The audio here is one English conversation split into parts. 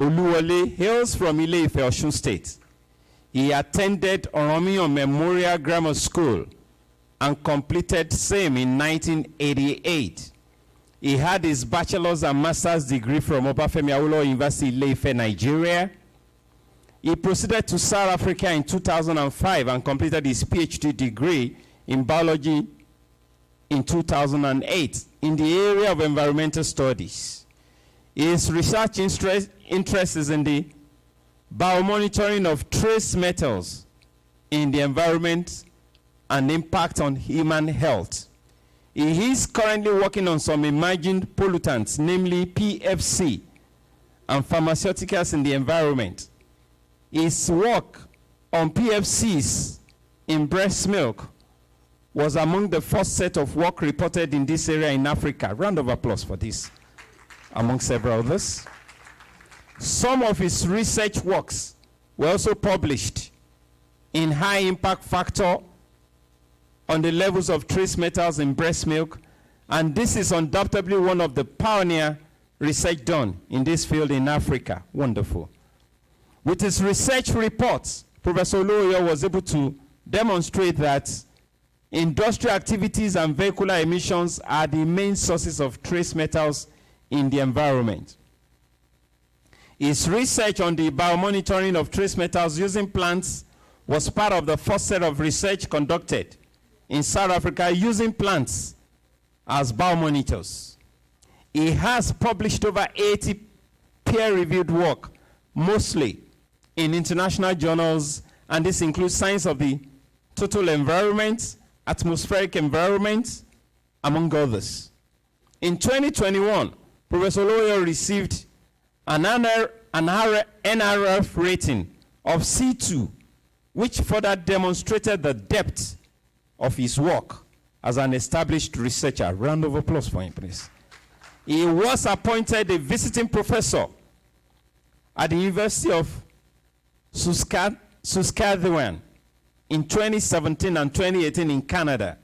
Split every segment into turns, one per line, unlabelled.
Oluwole hails from Ile-Ife, Osun State. He attended Oromiyan Memorial Grammar School and completed same in 1988. He had his bachelor's and master's degree from Obafemi Awolowo University, Ile-Ife, Nigeria. He proceeded to South Africa in 2005 and completed his PhD degree in biology in 2008 in the area of environmental studies. His research interest is in the biomonitoring of trace metals in the environment and impact on human health. He is currently working on some emerging pollutants, namely PFC, and pharmaceuticals in the environment. His work on PFCs in breast milk was among the first set of work reported in this area in Africa. Round of applause for this, among several others. Some of his research works were also published in High Impact Factor on the levels of trace metals in breast milk, and this is undoubtedly one of the pioneer research done in this field in Africa. Wonderful. With his research reports, Professor Oluoyo was able to demonstrate that industrial activities and vehicular emissions are the main sources of trace metals in the environment. His research on the biomonitoring of trace metals using plants was part of the first set of research conducted in South Africa using plants as biomonitors. He has published over 80 peer-reviewed work, mostly in international journals, and this includes Science of the Total Environment, Atmospheric Environment, among others. In 2021, Professor Oluoyo received an NRF rating of C2, which further demonstrated the depth of his work as an established researcher. Round of applause for him, please. He was appointed a visiting professor at the University of Saskatchewan in 2017 and 2018 in Canada.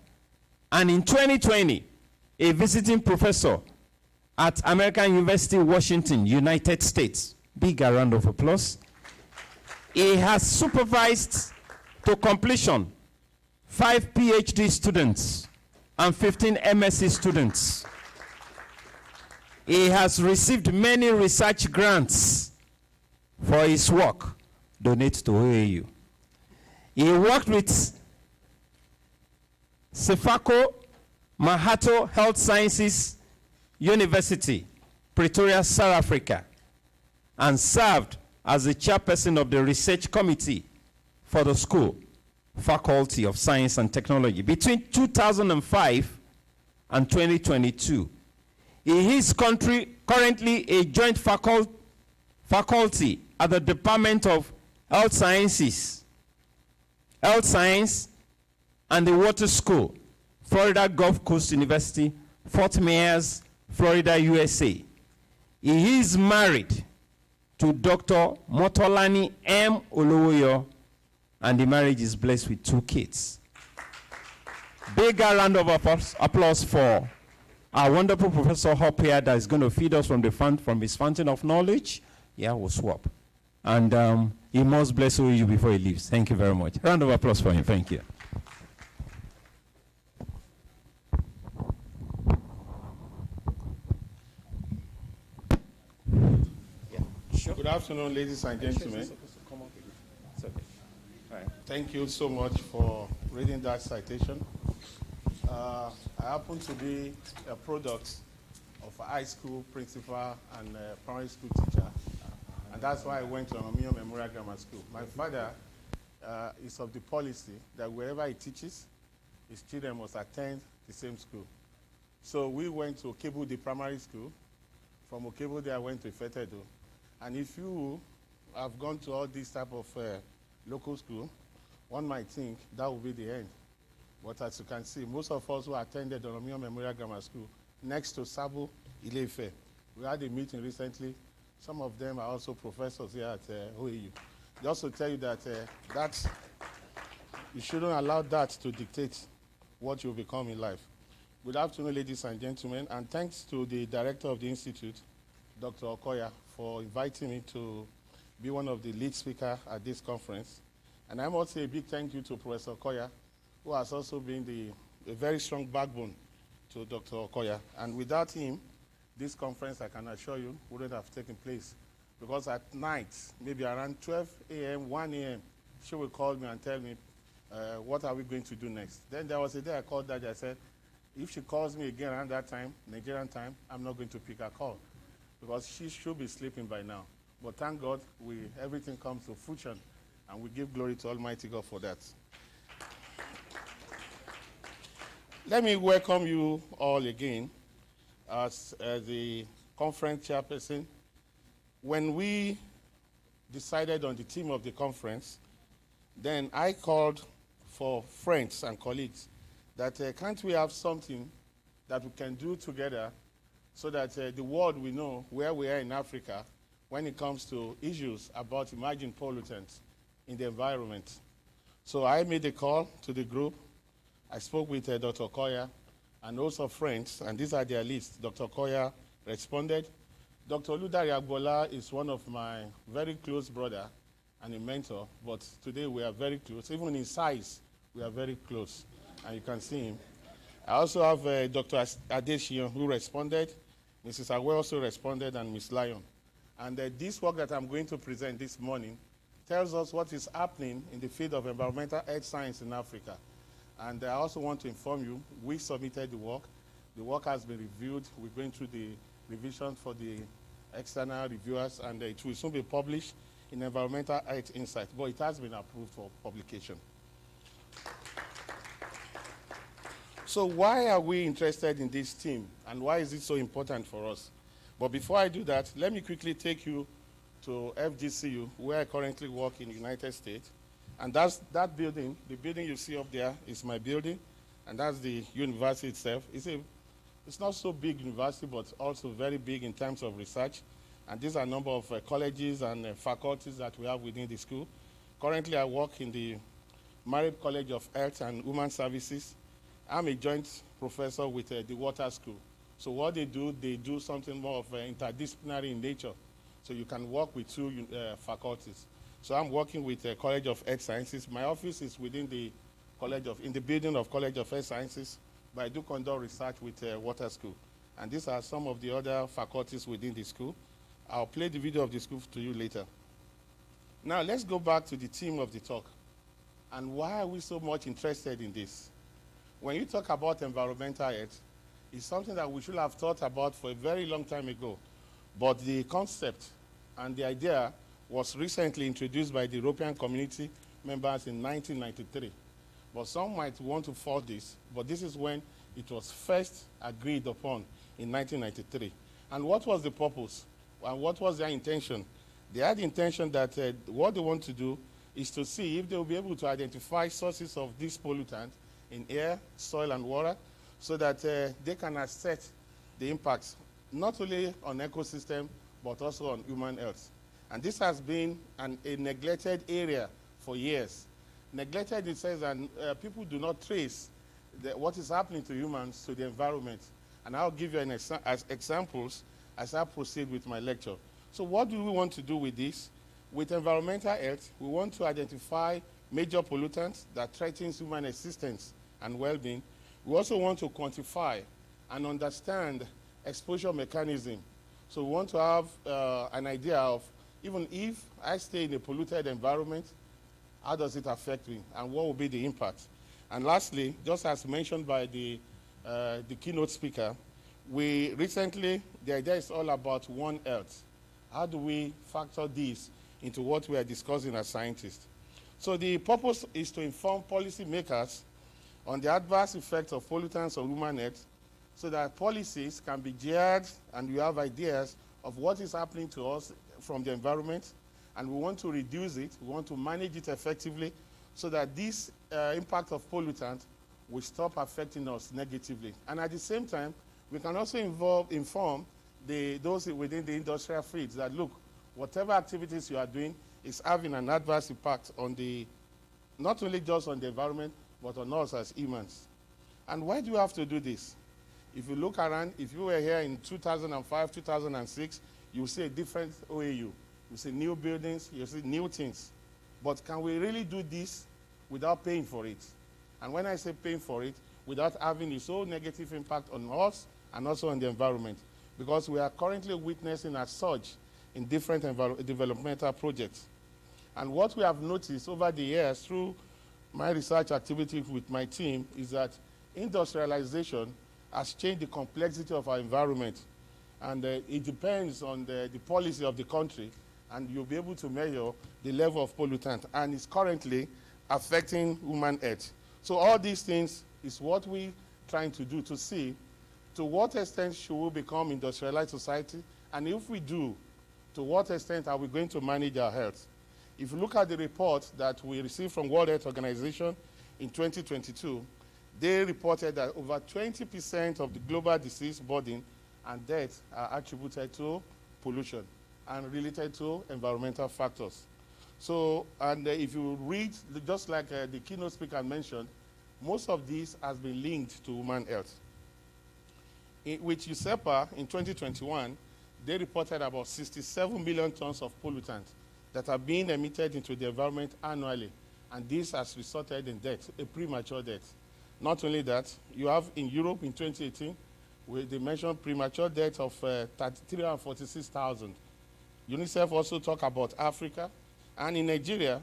And in 2020, a visiting professor at American University, Washington, United States. Big round of applause. He has supervised to completion 5 PhD students and 15 MSc students. He has received many research grants for his work. Donate to OAU. He worked with Sefako Mahato Health Sciences University, Pretoria, South Africa, and served as the chairperson of the research committee for the school Faculty of Science and Technology between 2005 and 2022. He is currently a joint faculty at the Department of Health Science and the Water School, Florida Gulf Coast University, Fort Myers, Florida, USA. He is married to Dr. Motolani M. Oluoyo, and the marriage is blessed with 2 kids. Big round of applause for our wonderful Professor Hop here that is going to feed us from his fountain of knowledge. Yeah, we'll swap. And he must bless you before he leaves. Thank you very much. Round of applause for him. Thank you.
Good afternoon, ladies and gentlemen. Thank you so much for reading that citation. I happen to be a product of a high school principal and a primary school teacher, and that's why I went to Oromiyan Memorial Grammar School. My father is of the policy that wherever he teaches, his children must attend the same school. So we went to Okebode Primary School. From Okebode, I went to Ifetedo. And if you have gone to all these type of local school, one might think that will be the end. But as you can see, most of us who attended Oromiyan Memorial Grammar School next to Sabo, Ile-Ife, we had a meeting recently. Some of them are also professors here at OAU. Just to tell you that you shouldn't allow that to dictate what you'll become in life. Good afternoon, ladies and gentlemen, and thanks to the director of the institute Dr. Okoya, for inviting me to be one of the lead speakers at this conference. And I must say a big thank you to Professor Okoya, who has also been a very strong backbone to Dr. Okoya. And without him, this conference, I can assure you, wouldn't have taken place. Because at night, maybe around 12 a.m., 1 a.m., she will call me and tell me, what are we going to do next? Then there was a day I called Daddy. I said, if she calls me again around that time, Nigerian time, I'm not going to pick her call because she should be sleeping by now. But thank God, everything comes to fruition, and we give glory to Almighty God for that. Let me welcome you all again as the conference chairperson. When we decided on the theme of the conference, then I called for friends and colleagues that can't we have something that we can do together so that the world will know where we are in Africa when it comes to issues about emerging pollutants in the environment. So I made a call to the group. I spoke with Dr. Okoya and also friends, and these are their lists. Dr. Okoya responded. Dr. Oludari Agbola is one of my very close brother and a mentor, but today we are very close. Even in size, we are very close, and you can see him. I also have Dr. Adesina who responded. Mrs. Awe also responded, and Ms. Lyon. And this work that I'm going to present this morning tells us what is happening in the field of environmental health science in Africa. And I also want to inform you, we submitted the work. The work has been reviewed. We're going through the revision for the external reviewers, and it will soon be published in Environmental Health Insight, but it has been approved for publication. So why are we interested in this theme, and why is it so important for us? But before I do that, let me quickly take you to FGCU, where I currently work in the United States. And that's that building, the building you see up there is my building, and that's the university itself. It's not so big university, but also very big in terms of research. And these are a number of colleges and faculties that we have within the school. Currently, I work in the Marriott College of Health and Human Services. I'm a joint professor with the Water School. So what they do something more of interdisciplinary in nature. So you can work with two faculties. So I'm working with the College of Health Sciences. My office is within the in the building of College of Health Sciences, but I do conduct research with Water School. And these are some of the other faculties within the school. I'll play the video of the school to you later. Now let's go back to the theme of the talk. And why are we so much interested in this? When you talk about environmental health, it's something that we should have thought about for a very long time ago. But the concept and the idea was recently introduced by the European Community members in 1993. But some might want to fault this, but this is when it was first agreed upon in 1993. And what was the purpose? And what was their intention? They had the intention that what they want to do is to see if they will be able to identify sources of this pollutant in air, soil, and water, so that they can assess the impacts, not only on ecosystem, but also on human health. And this has been a neglected area for years. Neglected, it says that people do not trace what is happening to humans to the environment. And I'll give you examples as I proceed with my lecture. So what do we want to do with this? With environmental health, we want to identify major pollutants that threaten human existence and well-being. We also want to quantify and understand exposure mechanism. So we want to have an idea of, even if I stay in a polluted environment, how does it affect me, and what will be the impact? And lastly, just as mentioned by the keynote speaker, the idea is all about One Health. How do we factor this into what we are discussing as scientists? So the purpose is to inform policymakers on the adverse effects of pollutants on human health, so that policies can be geared and we have ideas of what is happening to us from the environment, and we want to reduce it, we want to manage it effectively, so that this impact of pollutant will stop affecting us negatively. And at the same time, we can also inform those within the industrial fields that, look, whatever activities you are doing is having an adverse impact on not only just on the environment, but on us as humans. And why do you have to do this? If you look around, if you were here in 2005, 2006, you see a different OAU. You see new buildings, you see new things. But can we really do this without paying for it? And when I say paying for it, without having its own negative impact on us and also on the environment, because we are currently witnessing a surge in different developmental projects. And what we have noticed over the years through my research activity with my team is that industrialization has changed the complexity of our environment. And it depends on the policy of the country, and you'll be able to measure the level of pollutant, and it's currently affecting human health. So all these things is what we're trying to do, to see to what extent should we become industrialized society, and if we do, to what extent are we going to manage our health? If you look at the report that we received from World Health Organization in 2022, they reported that over 20% of the global disease burden and death are attributed to pollution and related to environmental factors. So, and if you read, just like the keynote speaker mentioned, most of these has been linked to human health. With USEPA in 2021, they reported about 67 million tons of pollutants that are being emitted into the environment annually, and this has resulted in death, a premature death. Not only that, you have in Europe in 2018, where they mentioned premature death of 346,000. UNICEF also talk about Africa, and in Nigeria,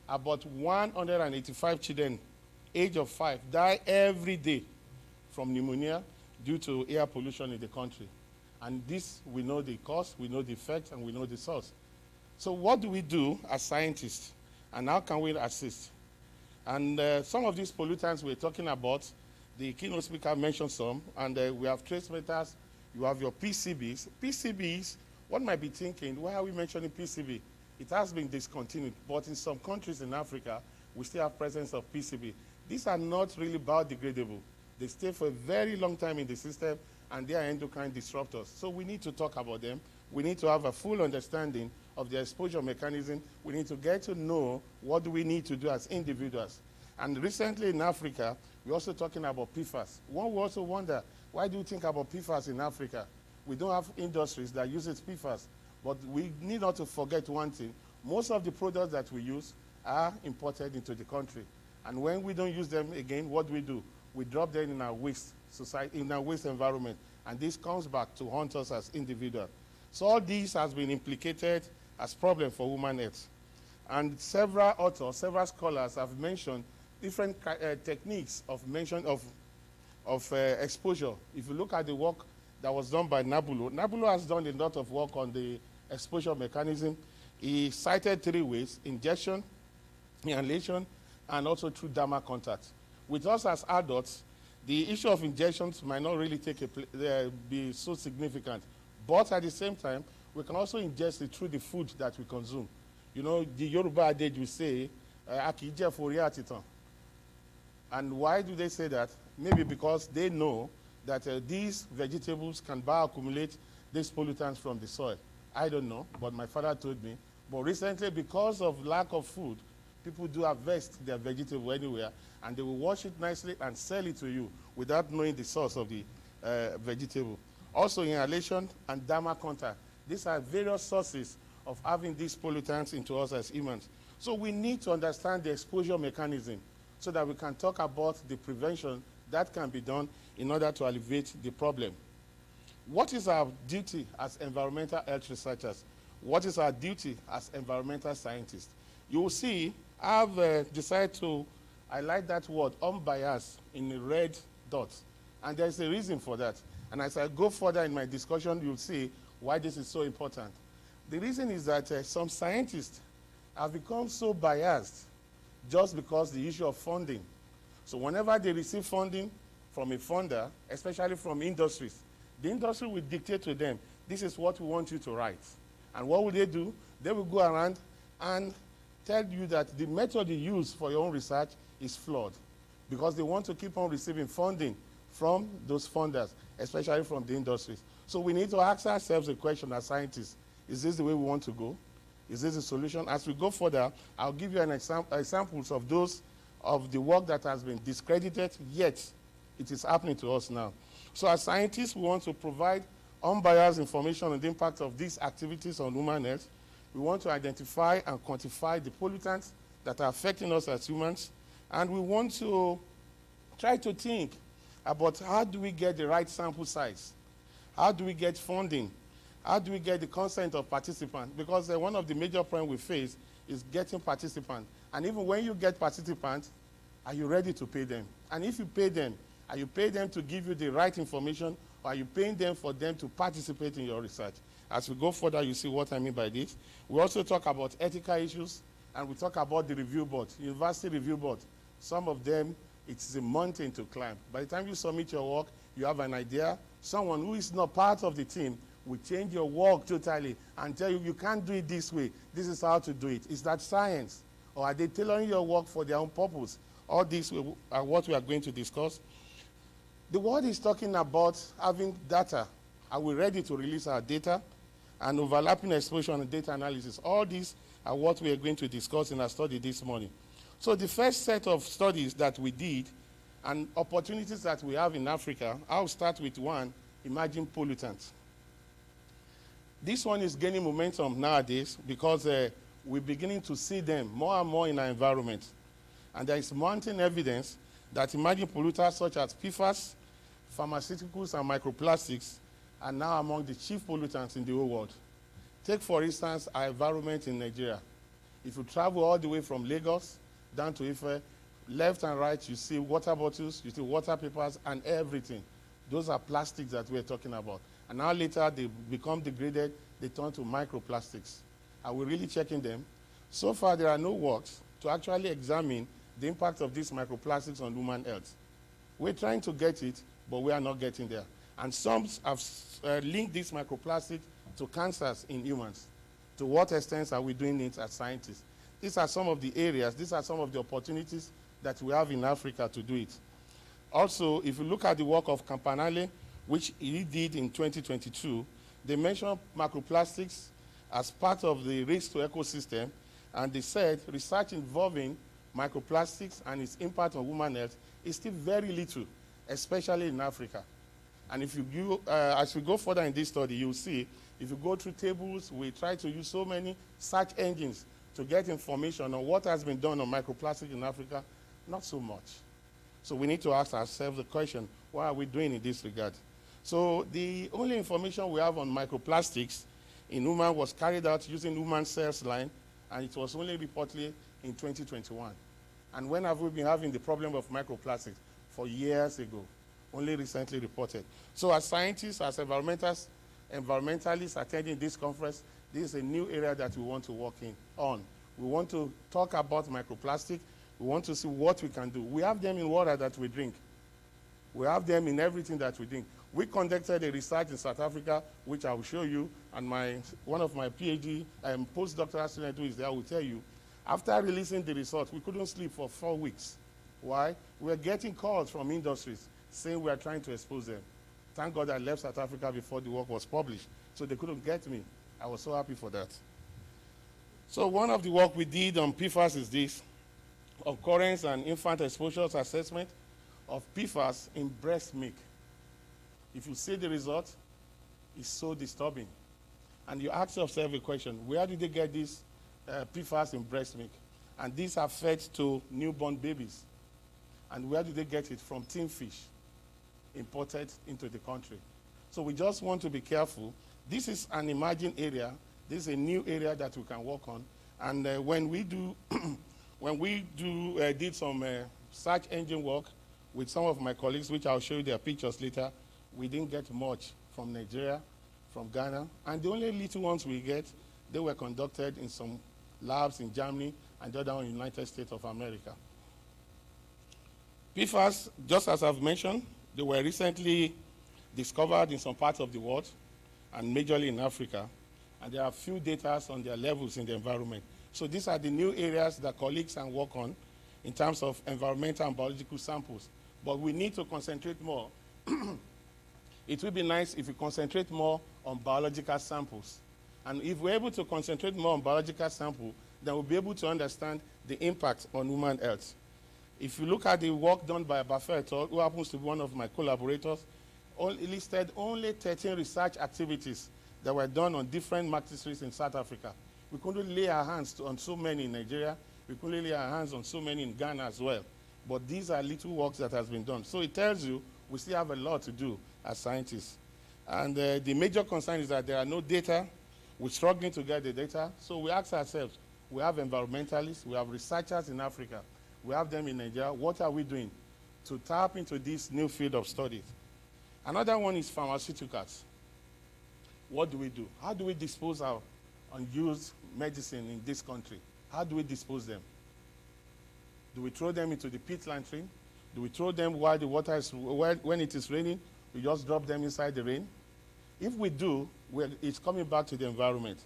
about 185 children, age of 5, die every day from pneumonia due to air pollution in the country. And this, we know the cause, we know the effect, and we know the source. So what do we do as scientists, and how can we assist? And some of these pollutants we're talking about, the keynote speaker mentioned some, and we have trace meters, you have your PCBs. PCBs, one might be thinking, why are we mentioning PCB? It has been discontinued, but in some countries in Africa, we still have presence of PCB. These are not really biodegradable. They stay for a very long time in the system, and they are endocrine disruptors. So we need to talk about them. We need to have a full understanding of the exposure mechanism. We need to get to know what do we need to do as individuals. And recently in Africa, we're also talking about PFAS. One will also wonder, why do you think about PFAS in Africa? We don't have industries that use PFAS. But we need not to forget one thing. Most of the products that we use are imported into the country. And when we don't use them again, what do? We drop them in our waste society, in our waste environment. And this comes back to haunt us as individuals. So all this has been implicated as problem for human health. And several authors, several scholars have mentioned different techniques of exposure. If you look at the work that was done by Nabulo, Nabulo has done a lot of work on the exposure mechanism. He cited 3 ways: injection, inhalation, and also through dermal contact. With us as adults, the issue of injections might not really be so significant, but at the same time, we can also ingest it through the food that we consume. You know, the Yoruba adage will say, "Akije fori atitan." And why do they say that? Maybe because they know that these vegetables can bioaccumulate these pollutants from the soil. I don't know, but my father told me. But recently, because of lack of food, people do harvest their vegetable anywhere, and they will wash it nicely and sell it to you without knowing the source of the vegetable. Also, inhalation and dermal contact. These are various sources of having these pollutants into us as humans. So we need to understand the exposure mechanism so that we can talk about the prevention that can be done in order to alleviate the problem. What is our duty as environmental health researchers? What is our duty as environmental scientists? You will see, I've decided to highlight that word, unbiased, in the red dots. And there's a reason for that. And as I go further in my discussion, you'll see why this is so important. The reason is that some scientists have become so biased just because the issue of funding. So whenever they receive funding from a funder, especially from industries, the industry will dictate to them, this is what we want you to write. And what will they do? They will go around and tell you that the method you use for your own research is flawed because they want to keep on receiving funding from those funders, especially from the industries. So we need to ask ourselves a question as scientists. Is this the way we want to go? Is this the solution? As we go further, I'll give you an examples of those of the work that has been discredited, yet it is happening to us now. So as scientists, we want to provide unbiased information on the impact of these activities on human health. We want to identify and quantify the pollutants that are affecting us as humans. And we want to try to think about how do we get the right sample size? How do we get funding? How do we get the consent of participants? Because one of the major problems we face is getting participants. And even when you get participants, are you ready to pay them? And if you pay them, are you paying them to give you the right information, or are you paying them for them to participate in your research? As we go further, you see what I mean by this. We also talk about ethical issues, and we talk about the review board, university review board. Some of them, it's a mountain to climb. By the time you submit your work, you have an idea. Someone who is not part of the team will change your work totally and tell you, you can't do it this way. This is how to do it. Is that science? Or are they tailoring your work for their own purpose? All these are what we are going to discuss. The world is talking about having data. Are we ready to release our data? And overlapping exposure and data analysis. All these are what we are going to discuss in our study this morning. So the first set of studies that we did and opportunities that we have in Africa, I'll start with one, emerging pollutants. This one is gaining momentum nowadays because we're beginning to see them more and more in our environment. And there is mounting evidence that emerging pollutants such as PFAS, pharmaceuticals, and microplastics are now among the chief pollutants in the whole world. Take, for instance, our environment in Nigeria. If you travel all the way from Lagos down to Ife, left and right, you see water bottles, you see water papers, and everything. Those are plastics that we're talking about. And now later, they become degraded, they turn to microplastics. Are we really checking them? So far, there are no works to actually examine the impact of these microplastics on human health. We're trying to get it, but we are not getting there. And some have linked these microplastics to cancers in humans. To what extent are we doing it as scientists? These are some of the areas, these are some of the opportunities that we have in Africa to do it. Also, if you look at the work of Campanale, which he did in 2022, they mentioned microplastics as part of the risk to ecosystem, and they said research involving microplastics and its impact on human health is still very little, especially in Africa. And if you as we go further in this study, you'll see, if you go through tables, we try to use so many search engines to get information on what has been done on microplastic in Africa, not so much. So we need to ask ourselves the question, what are we doing in this regard? So the only information we have on microplastics in human was carried out using human cells line, and it was only reported in 2021. And when have we been having the problem of microplastics? For years ago, only recently reported. So as scientists, as environmentalists attending this conference, this is a new area that we want to work on. We want to talk about microplastic. We want to see what we can do. We have them in water that we drink. We have them in everything that we drink. We conducted a research in South Africa, which I will show you, and one of my PhD postdoctoral students who is there will tell you. After releasing the results, we couldn't sleep for 4 weeks. Why? We were getting calls from industries saying we are trying to expose them. Thank God I left South Africa before the work was published, so they couldn't get me. I was so happy for that. So one of the work we did on PFAS is this, occurrence and infant exposures assessment of PFAS in breast milk. If you see the result, it's so disturbing. And you ask yourself a question, where did they get this PFAS in breast milk? And these are fed to newborn babies. And where did they get it? From tin fish imported into the country. So we just want to be careful. This is an emerging area. This is a new area that we can work on. And when we did some search engine work with some of my colleagues, which I'll show you their pictures later, we didn't get much from Nigeria, from Ghana. And the only little ones we get, they were conducted in some labs in Germany and the other one in the United States of America. PFAS, just as I've mentioned, they were recently discovered in some parts of the world and majorly in Africa. And there are few data on their levels in the environment. So these are the new areas that colleagues can work on in terms of environmental and biological samples. But we need to concentrate more. It would be nice if we concentrate more on biological samples. And if we're able to concentrate more on biological samples, then we'll be able to understand the impact on human health. If you look at the work done by Buffett, who happens to be one of my collaborators, listed only 13 research activities that were done on different matrices in South Africa. We couldn't lay our hands on so many in Nigeria. We couldn't lay our hands on so many in Ghana as well. But these are little works that has been done. So it tells you we still have a lot to do as scientists. And the major concern is that there are no data. We're struggling to get the data. So we ask ourselves, we have environmentalists, we have researchers in Africa, we have them in Nigeria. What are we doing to tap into this new field of studies? Another one is pharmaceuticals. What do we do? How do we dispose of unused medicine in this country? How do we dispose them? Do we throw them into the pit latrine? Do we throw them while the water is, when it is raining, we just drop them inside the rain? If we do, well, it's coming back to the environment.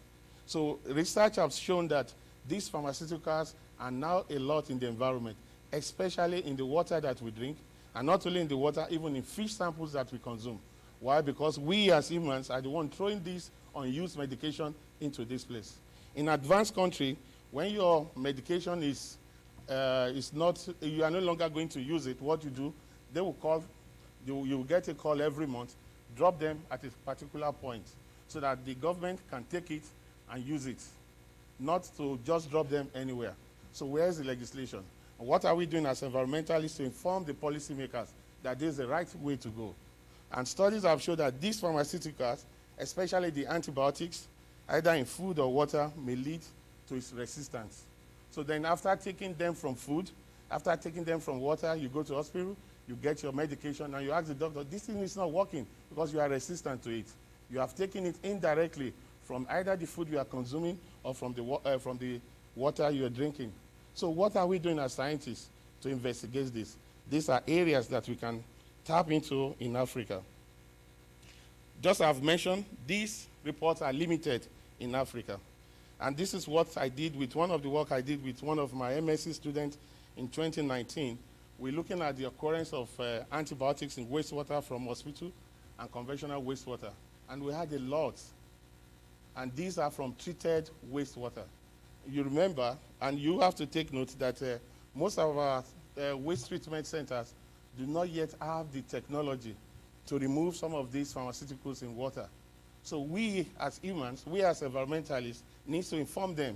So research has shown that these pharmaceuticals are now a lot in the environment, especially in the water that we drink, and not only in the water, even in fish samples that we consume. Why? Because we as humans are the ones throwing this unused medication into this place. In advanced country, when your medication is not, you are no longer going to use it, what you do, they will call, you will get a call every month, drop them at a particular point so that the government can take it and use it, not to just drop them anywhere. So where's the legislation? And what are we doing as environmentalists to inform the policymakers that this is the right way to go? And studies have shown that these pharmaceuticals, especially the antibiotics, either in food or water, may lead to its resistance. So then after taking them from food, after taking them from water, you go to hospital, you get your medication, and you ask the doctor, this thing is not working because you are resistant to it. You have taken it indirectly from either the food you are consuming or from the water you are drinking. So what are we doing as scientists to investigate this? These are areas that we can tap into in Africa. Just as I've mentioned, these reports are limited in Africa. And this is what I did with one of the work I did with one of my MSc students in 2019. We're looking at the occurrence of antibiotics in wastewater from hospital and conventional wastewater. And we had a lot. And these are from treated wastewater. You remember, and you have to take note that most of our waste treatment centers do not yet have the technology to remove some of these pharmaceuticals in water. So we as humans, we as environmentalists, need to inform them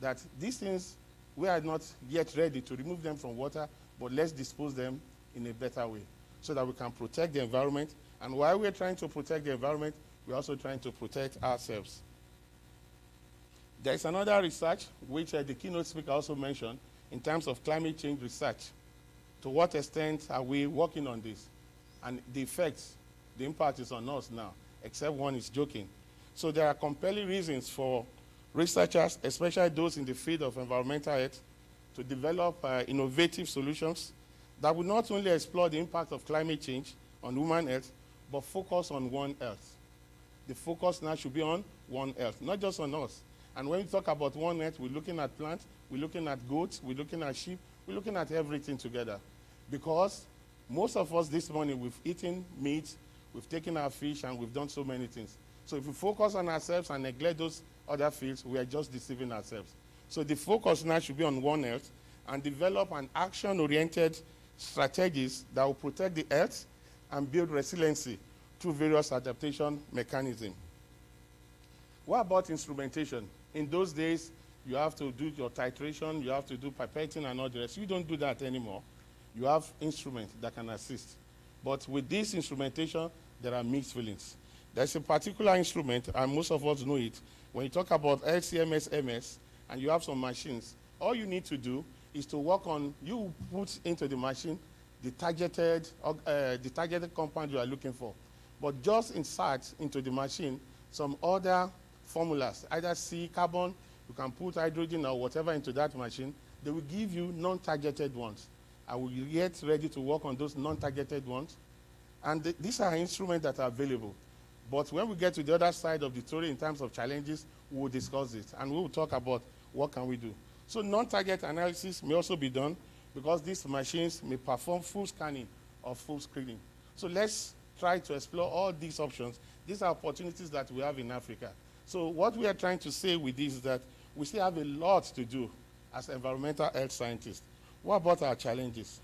that these things, we are not yet ready to remove them from water, but let's dispose them in a better way so that we can protect the environment. And while we're trying to protect the environment, we're also trying to protect ourselves. There is another research, which the keynote speaker also mentioned, in terms of climate change research. To what extent are we working on this? And the effects, the impact is on us now, except one is joking. So there are compelling reasons for researchers, especially those in the field of environmental health, to develop innovative solutions that will not only explore the impact of climate change on human health, but focus on One Earth. The focus now should be on One Earth, not just on us. And when we talk about One Earth, we're looking at plants, we're looking at goats, we're looking at sheep, we're looking at everything together. Because most of us this morning, we've eaten meat, we've taken our fish, and we've done so many things. So if we focus on ourselves and neglect those other fields, we are just deceiving ourselves. So the focus now should be on One Earth and develop an action-oriented strategies that will protect the earth and build resiliency through various adaptation mechanisms. What about instrumentation? In those days, you have to do your titration, you have to do pipetting and all the rest. You don't do that anymore. You have instruments that can assist. But with this instrumentation, there are mixed feelings. There's a particular instrument, and most of us know it. When you talk about LCMS, MS, and you have some machines, all you need to do is to work on, you put into the machine the targeted compound you are looking for. But just insert into the machine some other formulas, either C, carbon, you can put hydrogen or whatever into that machine. They will give you non-targeted ones. I will get ready to work on those non-targeted ones. And these are instruments that are available. But when we get to the other side of the story in terms of challenges, we will discuss it. And we will talk about what can we do. So non-target analysis may also be done because these machines may perform full scanning or full screening. So let's try to explore all these options. These are opportunities that we have in Africa. So what we are trying to say with this is that we still have a lot to do as environmental health scientists. What about our challenges?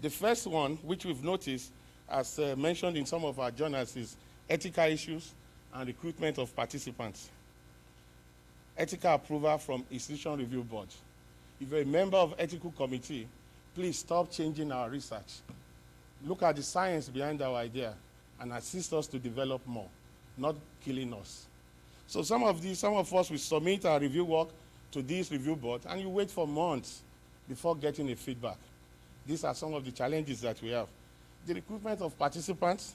The first one, which we've noticed, as mentioned in some of our journals, is ethical issues and recruitment of participants. Ethical approval from Institution Review Board. If you're a member of ethical committee, please stop changing our research. Look at the science behind our idea and assist us to develop more, not killing us. So some of us will submit our review work to this review board, and you wait for months before getting a feedback. These are some of the challenges that we have. The recruitment of participants,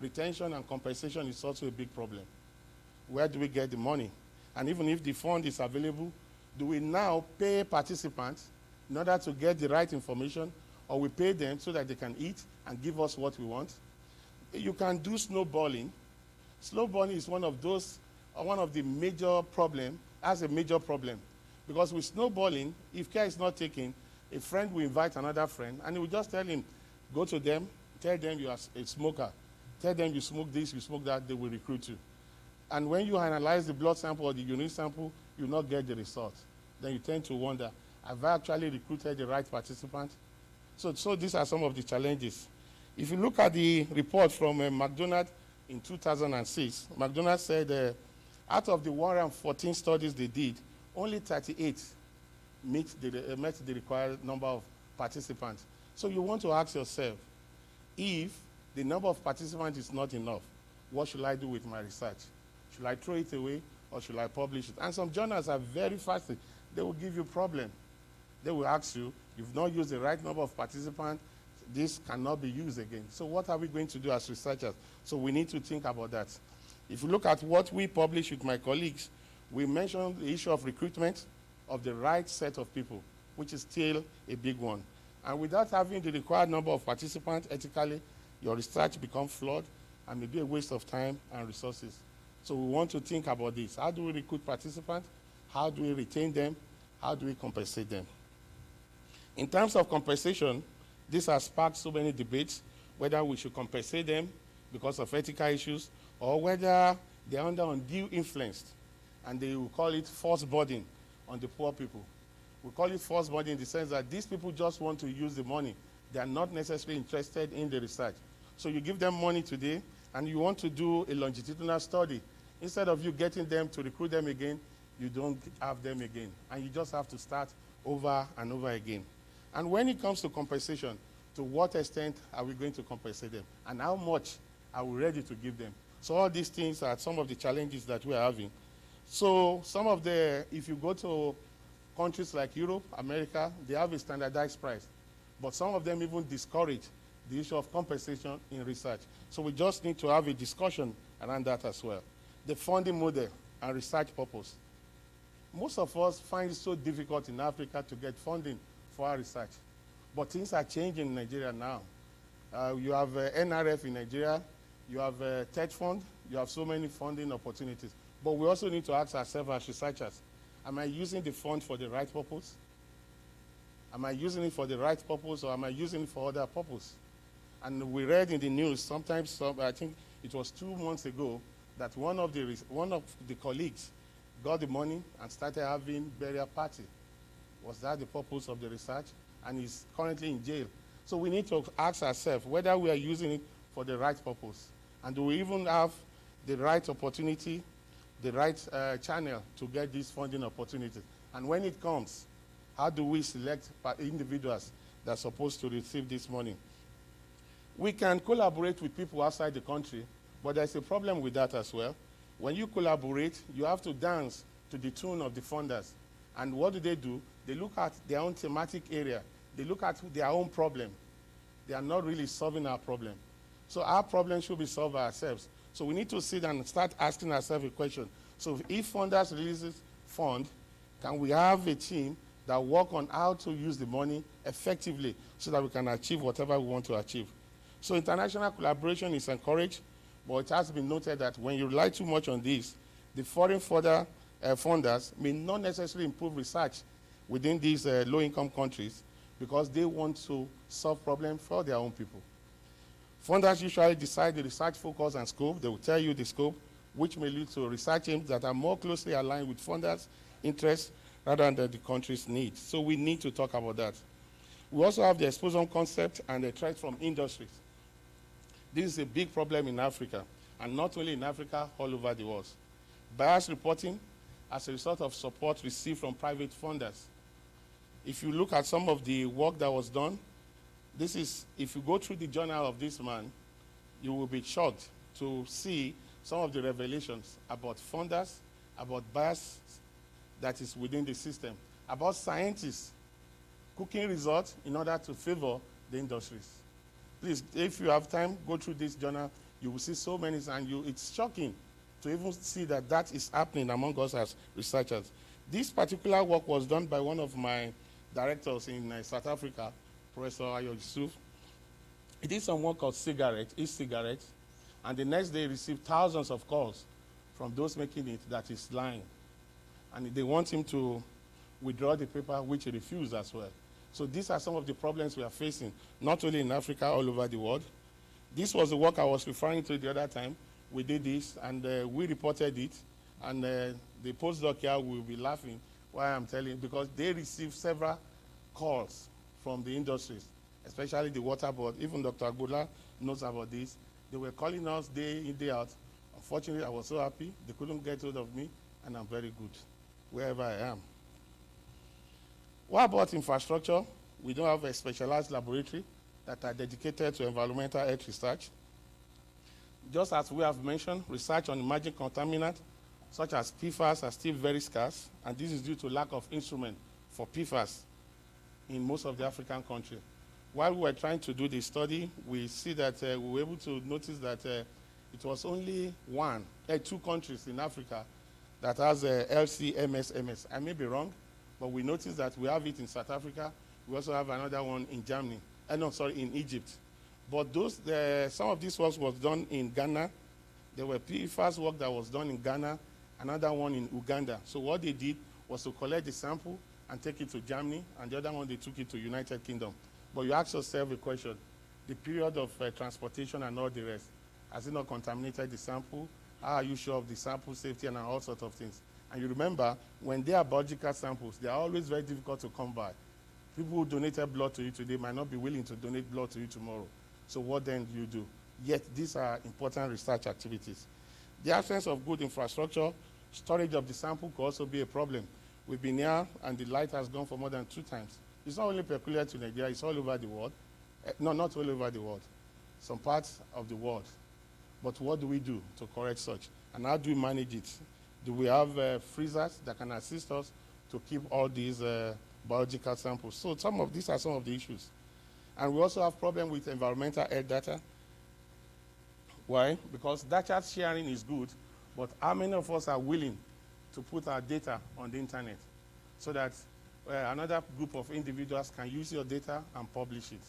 retention and compensation is also a big problem. Where do we get the money? And even if the fund is available, do we now pay participants in order to get the right information, or we pay them so that they can eat and give us what we want? You can do snowballing. Snowballing is one of the major problems, as a major problem. Because with snowballing, if care is not taken, a friend will invite another friend, and he will just tell him, go to them, tell them you are a smoker. Tell them you smoke this, you smoke that, they will recruit you. And when you analyze the blood sample or the urine sample, you will not get the result. Then you tend to wonder, have I actually recruited the right participant? So these are some of the challenges. If you look at the report from McDonald in 2006, McDonald said out of the 114 studies they did, only 38 met the required number of participants. So you want to ask yourself, if the number of participants is not enough, what should I do with my research? Should I throw it away or should I publish it? And some journals are very fast. They will give you problem. They will ask you, you've not used the right number of participants, this cannot be used again. So what are we going to do as researchers? So we need to think about that. If you look at what we publish with my colleagues, we mentioned the issue of recruitment of the right set of people, which is still a big one. And without having the required number of participants ethically, your research becomes flawed and may be a waste of time and resources. So we want to think about this. How do we recruit participants? How do we retain them? How do we compensate them? In terms of compensation, this has sparked so many debates, whether we should compensate them because of ethical issues or whether they're under undue influence, and they will call it force burden on the poor people. We call it force burden in the sense that these people just want to use the money. They are not necessarily interested in the research. So you give them money today, and you want to do a longitudinal study. Instead of you getting them to recruit them again, you don't have them again. And you just have to start over and over again. And when it comes to compensation, to what extent are we going to compensate them? And how much are we ready to give them? So all these things are some of the challenges that we are having. So if you go to countries like Europe, America, they have a standardized price. But some of them even discourage the issue of compensation in research. So we just need to have a discussion around that as well. The funding model and research purpose. Most of us find it so difficult in Africa to get funding for our research. But things are changing in Nigeria now. You have NRF in Nigeria, you have TED Fund, you have so many funding opportunities. But we also need to ask ourselves as researchers, am I using the fund for the right purpose? Am I using it for the right purpose, or am I using it for other purpose? And we read in the news, sometimes, I think it was 2 months ago, that one of the colleagues got the money and started having burial party. Was that the purpose of the research? And he's currently in jail. So we need to ask ourselves whether we are using it for the right purpose. And do we even have the right opportunity, the right channel to get these funding opportunities? And when it comes, how do we select individuals that are supposed to receive this money? We can collaborate with people outside the country, but there's a problem with that as well. When you collaborate, you have to dance to the tune of the funders. And what do? They look at their own thematic area. They look at their own problem. They are not really solving our problem. So our problem should be solved by ourselves. So we need to sit and start asking ourselves a question. So if funders releases fund, can we have a team that work on how to use the money effectively so that we can achieve whatever we want to achieve? So international collaboration is encouraged, but it has been noted that when you rely too much on this, the foreign funders may not necessarily improve research within these low-income countries because they want to solve problems for their own people. Funders usually decide the research focus and scope. They will tell you the scope, which may lead to research aims that are more closely aligned with funders' interests rather than the country's needs. So we need to talk about that. We also have the exposure concept and the threat from industries. This is a big problem in Africa, and not only in Africa, all over the world. Bias reporting as a result of support received from private funders. If you look at some of the work that was done, this is, if you go through the journal of this man, you will be shocked to see some of the revelations about funders, about bias that is within the system, about scientists cooking results in order to favor the industries. Please, if you have time, go through this journal. You will see so many, and it's shocking to even see that that is happening among us as researchers. This particular work was done by one of my directors in South Africa, Professor Ayo Yusuf. He did some work called e-cigarettes, and the next day he received thousands of calls from those making it that is lying. And they want him to withdraw the paper, which he refused as well. So these are some of the problems we are facing, not only in Africa, all over the world. This was the work I was referring to the other time. We did this, and we reported it, and the postdoc here will be laughing while I'm telling, because they received several calls from the industries, especially the water board. Even Dr. Agbola knows about this. They were calling us day in, day out. Unfortunately, I was so happy. They couldn't get hold of me, and I'm very good wherever I am. What about infrastructure? We don't have a specialized laboratory that are dedicated to environmental health research. Just as we have mentioned, research on emerging contaminants, such as PFAS, are still very scarce, and this is due to lack of instrument for PFAS in most of the African countries. While we were trying to do the study, we see that we were able to notice that it was only two countries in Africa that has LC-MS. I may be wrong, but we noticed that we have it in South Africa. We also have another one in Germany. In Egypt. But some of this work was done in Ghana. There were PFAS work that was done in Ghana, another one in Uganda. So what they did was to collect the sample and take it to Germany, and the other one they took it to United Kingdom. But you ask yourself a question: the period of transportation and all the rest, has it not contaminated the sample? How are you sure of the sample safety and all sorts of things? And you remember, when they are biological samples, they are always very difficult to come by. People who donated blood to you today might not be willing to donate blood to you tomorrow. So what then do you do? Yet these are important research activities. The absence of good infrastructure, storage of the sample could also be a problem. We've been here and the light has gone for more than 2 times. It's not only peculiar to Nigeria, it's all over the world. No, not all over the world. Some parts of the world. But what do we do to correct such? And how do we manage it? Do we have freezers that can assist us to keep all these biological samples? So these are some of the issues. And we also have problem with environmental health data. Why? Because data sharing is good, but how many of us are willing to put our data on the internet so that another group of individuals can use your data and publish it?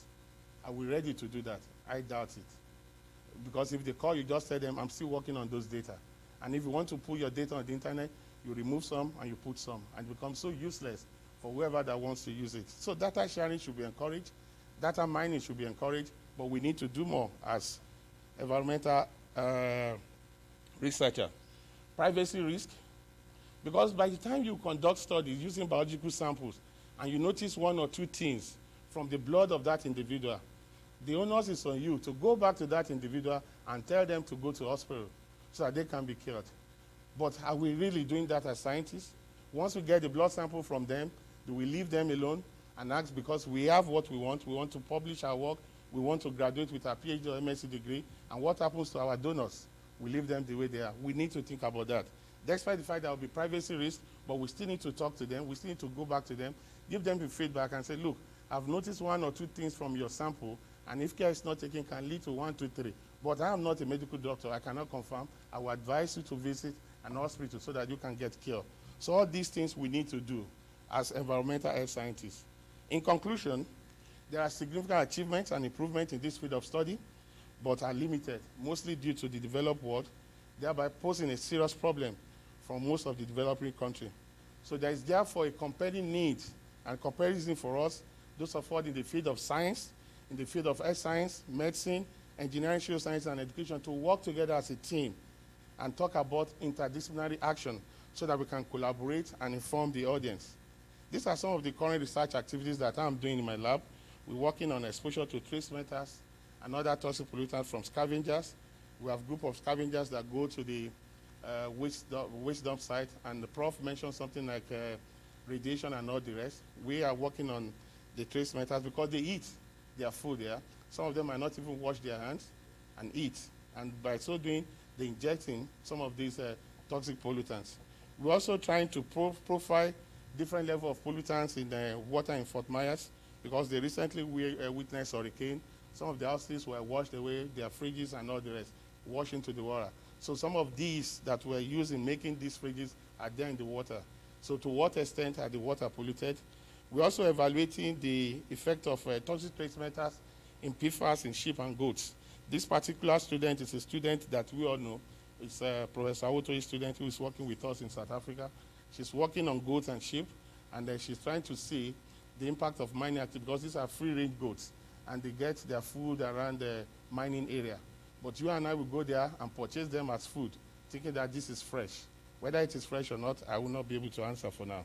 Are we ready to do that? I doubt it. Because if they call you, just tell them, I'm still working on those data. And if you want to put your data on the internet, you remove some and you put some, and it becomes so useless for whoever that wants to use it. So data sharing should be encouraged. Data mining should be encouraged, but we need to do more as environmental researcher. Privacy risk, because by the time you conduct studies using biological samples and you notice 1 or 2 things from the blood of that individual, the onus is on you to go back to that individual and tell them to go to hospital so that they can be cured. But are we really doing that as scientists? Once we get the blood sample from them, do we leave them alone and ask, because we have what we want to publish our work, we want to graduate with our PhD or MSc degree, and what happens to our donors? We leave them the way they are. We need to think about that. Despite the fact there will be privacy risk, but we still need to talk to them, we still need to go back to them, give them the feedback and say, look, I've noticed 1 or 2 things from your sample, and if care is not taken, can lead to 1, 2, 3. But I am not a medical doctor, I cannot confirm. I will advise you to visit an hospital so that you can get care. So all these things we need to do as environmental health scientists. In conclusion, there are significant achievements and improvements in this field of study, but are limited, mostly due to the developed world, thereby posing a serious problem for most of the developing countries. So there is therefore a compelling need and comparison for us, those of us in the field of science, in the field of health science, medicine, engineering, social science, and education, to work together as a team and talk about interdisciplinary action so that we can collaborate and inform the audience. These are some of the current research activities that I'm doing in my lab. We're working on exposure to trace metals, and other toxic pollutants from scavengers. We have a group of scavengers that go to the waste dump site, and the prof mentioned something like radiation and all the rest. We are working on the trace methods because they eat their food there. Some of them might not even wash their hands and eat, and by so doing, they're injecting some of these toxic pollutants. We're also trying to profile different levels of pollutants in the water in Fort Myers, because they recently witnessed hurricane. Some of the houses were washed away, their fridges and all the rest, washed into the water. So some of these that were used in making these fridges are there in the water. So to what extent are the water polluted? We're also evaluating the effect of toxic trace metals in PFAS in sheep and goats. This particular student is a student that we all know. It's Professor Awoto's student who is working with us in South Africa. She's working on goats and sheep, and she's trying to see the impact of mining activity, because these are free-range goats, and they get their food around the mining area. But you and I will go there and purchase them as food, thinking that this is fresh. Whether it is fresh or not, I will not be able to answer for now.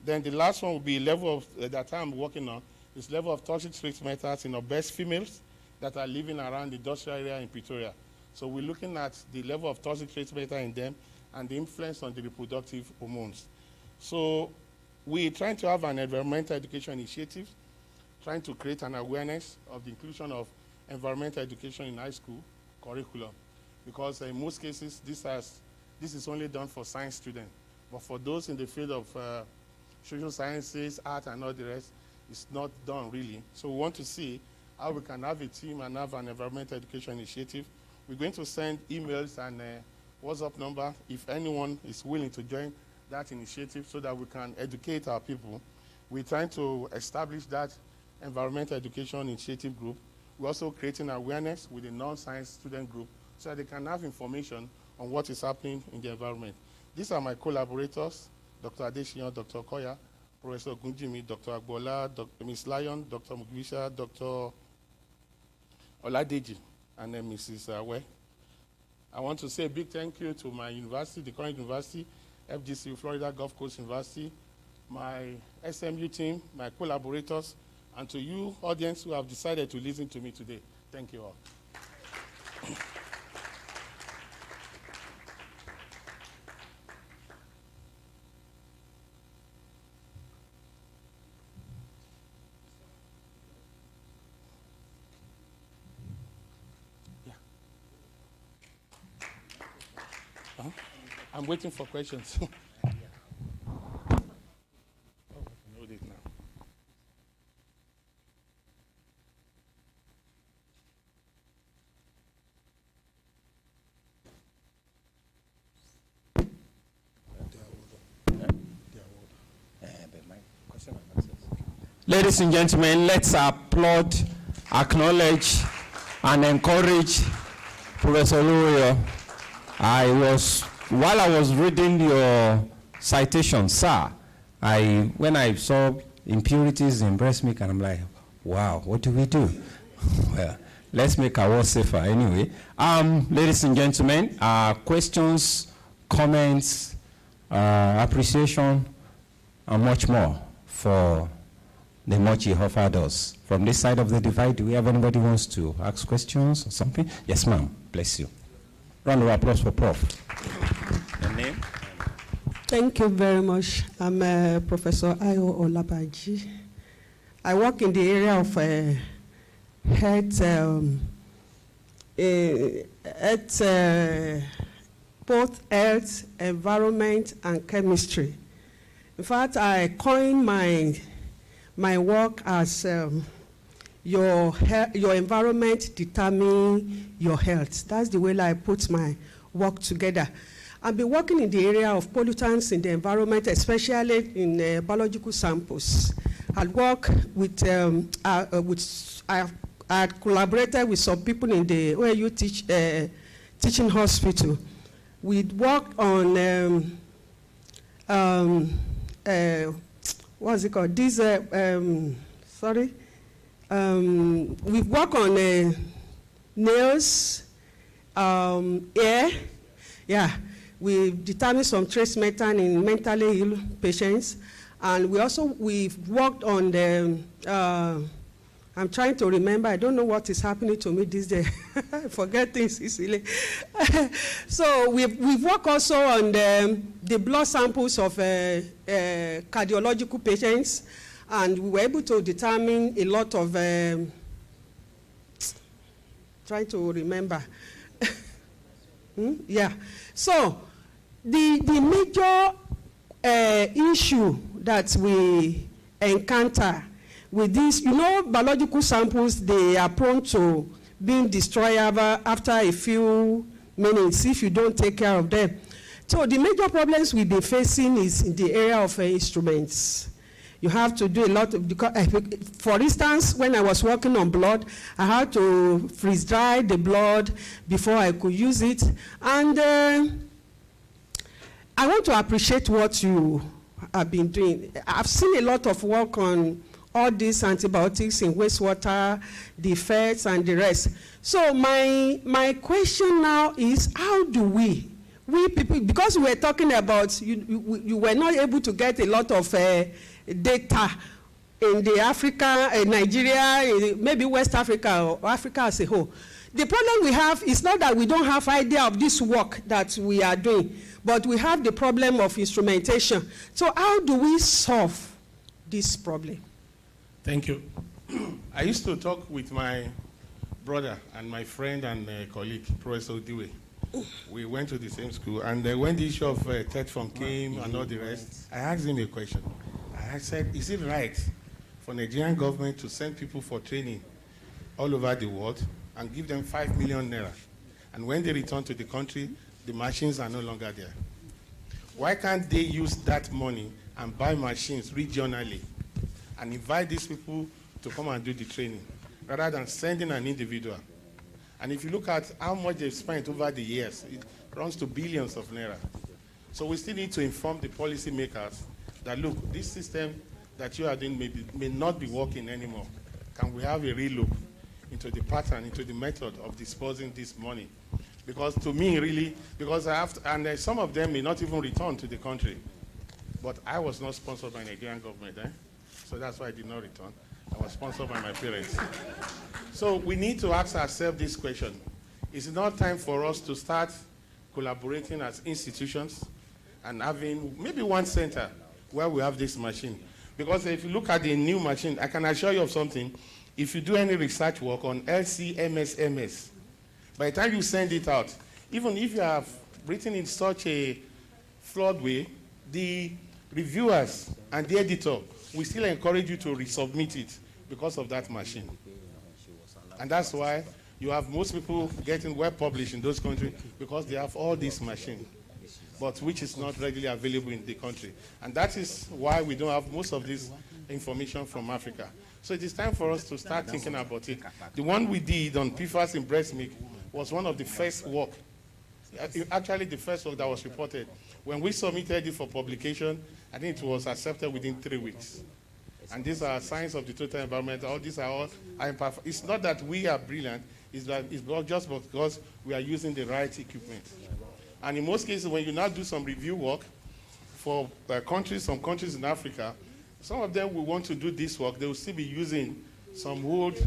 Then the last one will be level of, that I'm working on, is level of toxic trace metals in obese females that are living around the industrial area in Pretoria. So we're looking at the level of toxic trace metals in them and the influence on the reproductive hormones. So we're trying to have an environmental education initiative, trying to create an awareness of the inclusion of environmental education in high school curriculum, because in most cases, this is only done for science students. But for those in the field of social sciences, art, and all the rest, it's not done really. So we want to see how we can have a team and have an environmental education initiative. We're going to send emails and WhatsApp number if anyone is willing to join that initiative, so that we can educate our people. We're trying to establish that environmental education initiative group. We're also creating awareness with the non-science student group, so that they can have information on what is happening in the environment. These are my collaborators, Dr. Adesina, Dr. Koya, Professor Gunjimi, Dr. Agbola, Dr. Ms. Lyon, Dr. Mugbisha, Dr. Oladeji, and then Mrs. Awe. I want to say a big thank you to my university, the current university, FGC, Florida Gulf Coast University, my SMU team, my collaborators, and to you, audience, who have decided to listen to me today. Thank you all. I'm waiting for questions. Oh, I can hold it now.
Ladies and gentlemen, let's applaud, acknowledge, and encourage Professor Oluoyo. While I was reading your citation, sir, when I saw impurities in breast milk, and I'm like, wow, what do we do? Well, let's make our world safer anyway. Ladies and gentlemen, questions, comments, appreciation, and much more for the much he offered us. From this side of the divide, do we have anybody who wants to ask questions or something? Yes, ma'am. Bless you. Round of applause for Prof. Your name?
Thank you very much. I'm Professor Ayo Olabaji. I work in the area of both health, environment, and chemistry. In fact, I coined my work as your environment determines your health. That's the way I put my work together. I've been working in the area of pollutants in the environment, especially in biological samples. I work with, I collaborated with some people in the OAU teaching hospital. We worked on, what's it called? These, we work on nails, air, yeah. We determine some trace metal in mentally ill patients, and we've worked on the, I'm trying to remember. I don't know what is happening to me these days. I forget things easily. So we've worked also on the blood samples of cardiological patients, and we were able to determine a lot of, trying to remember. Yeah. So the major issue that we encounter with this, biological samples, they are prone to being destroyed after a few minutes if you don't take care of them. So the major problems we've been facing is in the area of instruments. You have to do a lot of, for instance, when I was working on blood, I had to freeze dry the blood before I could use it. And I want to appreciate what you have been doing. I've seen a lot of work on all these antibiotics in wastewater, the effects and the rest. So my question now is, how do we people, because we were talking about, you were not able to get a lot of data in the Africa, Nigeria, maybe West Africa or Africa as a whole. The problem we have is not that we don't have idea of this work that we are doing, but we have the problem of instrumentation. So how do we solve this problem?
Thank you. I used to talk with my brother and my friend and colleague, Professor Odiwe. We went to the same school, and when the issue of third form came and all the rest, I asked him a question. I said, is it right for Nigerian government to send people for training all over the world and give them 5 million naira? And when they return to the country, the machines are no longer there. Why can't they use that money and buy machines regionally and invite these people to come and do the training rather than sending an individual? And if you look at how much they've spent over the years, it runs to billions of naira. So we still need to inform the policymakers that, look, this system that you are doing may not be working anymore. Can we have a relook into the pattern, into the method of disposing this money? Because to me, really, because I have to, and some of them may not even return to the country. But I was not sponsored by the Nigerian government, so that's why I did not return. I was sponsored by my parents. So we need to ask ourselves this question. Is it not time for us to start collaborating as institutions and having maybe one center where we have this machine? Because if you look at the new machine, I can assure you of something. If you do any research work on LC-MS, by the time you send it out, even if you have written in such a flawed way, the reviewers and the editor will still encourage you to resubmit it because of that machine. And that's why you have most people getting web published in those countries, because they have all this machine, but which is not readily available in the country. And that is why we don't have most of this information from Africa. So it is time for us to start thinking about it. The one we did on PFAS in breast milk was one of the first work, actually the first work that was reported. When we submitted it for publication, I think it was accepted within 3 weeks. And these are signs of the total environment. All these are all imperfect. It's not that we are brilliant, it's just because we are using the right equipment. And in most cases, when you now do some review work for some countries in Africa, some of them will want to do this work, they will still be using some old.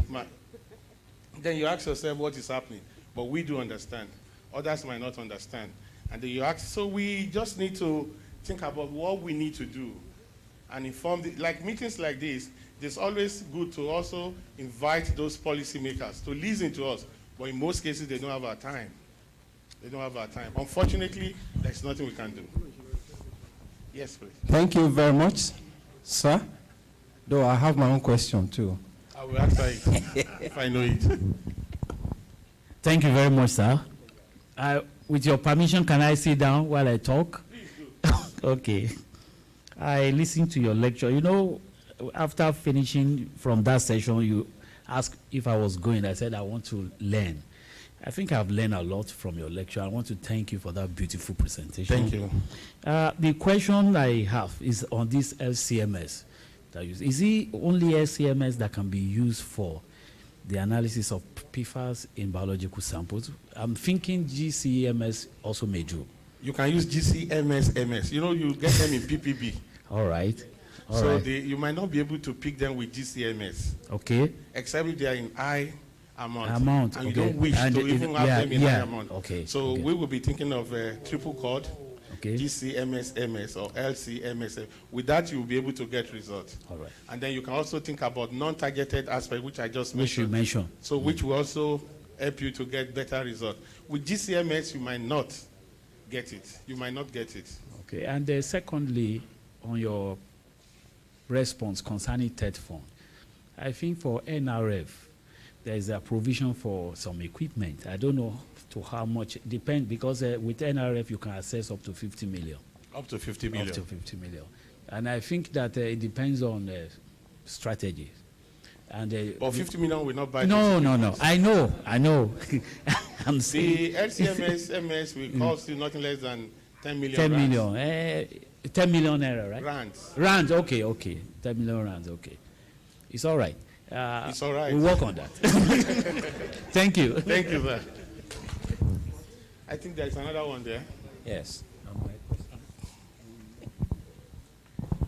Then you ask yourself what is happening. But we do understand. Others might not understand. And then you ask, so we just need to think about what we need to do and inform, like meetings like this, it's always good to also invite those policymakers to listen to us. But in most cases, they don't have our time. They don't have our time. Unfortunately, there's nothing we can do. Yes, please.
Thank you very much, sir. Though I have my own question too.
I will answer it if I know it.
Thank you very much, sir. With your permission, can I sit down while I talk?
Please do.
Okay. I listened to your lecture. You know, after finishing from that session, you asked if I was going. I said I want to learn. I think I've learned a lot from your lecture. I want to thank you for that beautiful presentation.
Thank you.
The question I have is on this LCMS. Is it only LCMS that can be used for the analysis of PFAS in biological samples? I'm thinking GCMS also may do.
You can use GCMS, MS. You know, you get them in PPB.
All right.
So you might not be able to pick them with GCMS.
Okay.
Except if they are in high amount. And you don't wish
and
to even have them in high amount.
Okay.
So we will be thinking of triple cord,
okay.
GCMS, MS, or LCMS. With that, you will be able to get results.
All right.
And then you can also think about non-targeted aspect, which I just mentioned.
Which you mentioned.
So which will also help you to get better results. With GCMS, you might not get it. You might not get it.
Okay. And secondly, on your response concerning TED fund, I think for NRF, there is a provision for some equipment. I don't know to how much, depend, because with NRF you can access up to 50 million.
Up to 50 million.
Up to 50 million. And I think that it depends on strategy. And
but 50 million will not buy.
No. I know. I'm
saying the LCMS MS will cost you nothing less than 10 million.
10 million. 10 million naira, right?
Rands.
Okay. 10 million rands, okay. It's all right.
It's all right.
We'll work on that. Thank you.
Thank you, sir. I think there's another one there.
Yes.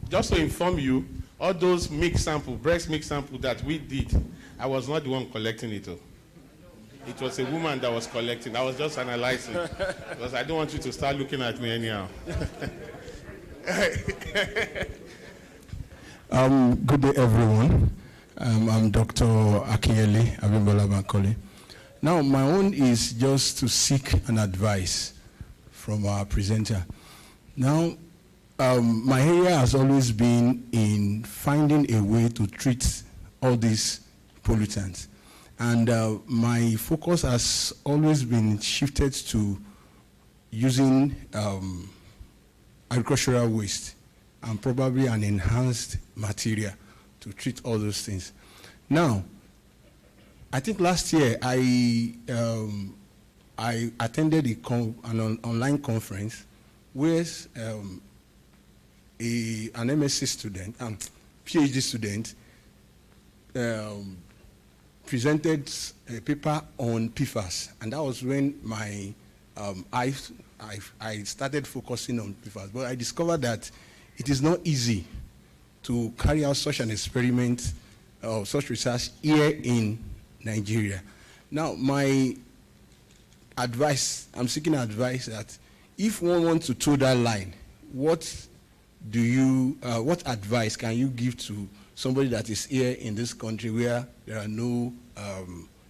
Just to inform you, all those breast milk sample that we did, I was not the one collecting it. It was a woman that was collecting. I was just analyzing because I don't want you to start looking at me anyhow.
Good day, everyone. I'm Dr. Akinyele Abimbola Bankole. Now, my own is just to seek an advice from our presenter. Now, my area has always been in finding a way to treat all these pollutants. And my focus has always been shifted to using agricultural waste and probably an enhanced material to treat all those things. Now, I think last year I attended an online conference where an MSc student, PhD student, presented a paper on PFAS, and that was when I started focusing on PFAS. But I discovered that it is not easy to carry out such an experiment or such research here in Nigeria. Now, my advice, I'm seeking advice that if one wants to toe that line, what advice can you give to somebody that is here in this country where there are no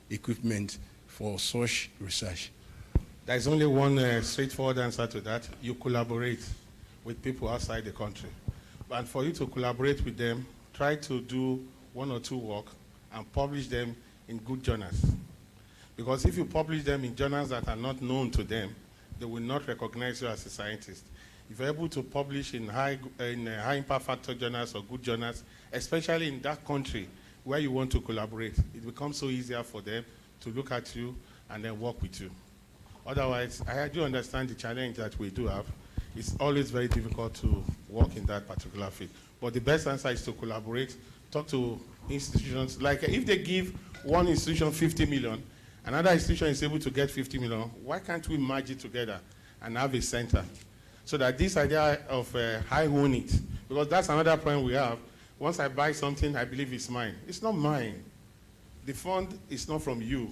equipment for such research?
There's only one straightforward answer to that. You collaborate with people outside the country. And for you to collaborate with them, try to do one or two work and publish them in good journals. Because if you publish them in journals that are not known to them, they will not recognize you as a scientist. If you're able to publish in high impact factor journals or good journals, especially in that country where you want to collaborate, it becomes so easier for them to look at you and then work with you. Otherwise, I do understand the challenge that we do have. It's always very difficult to work in that particular field. But the best answer is to collaborate, talk to institutions. Like if they give one institution 50 million, another institution is able to get 50 million, why can't we merge it together and have a center? So that this idea of I own it, because that's another point we have. Once I buy something, I believe it's mine. It's not mine. The fund is not from you.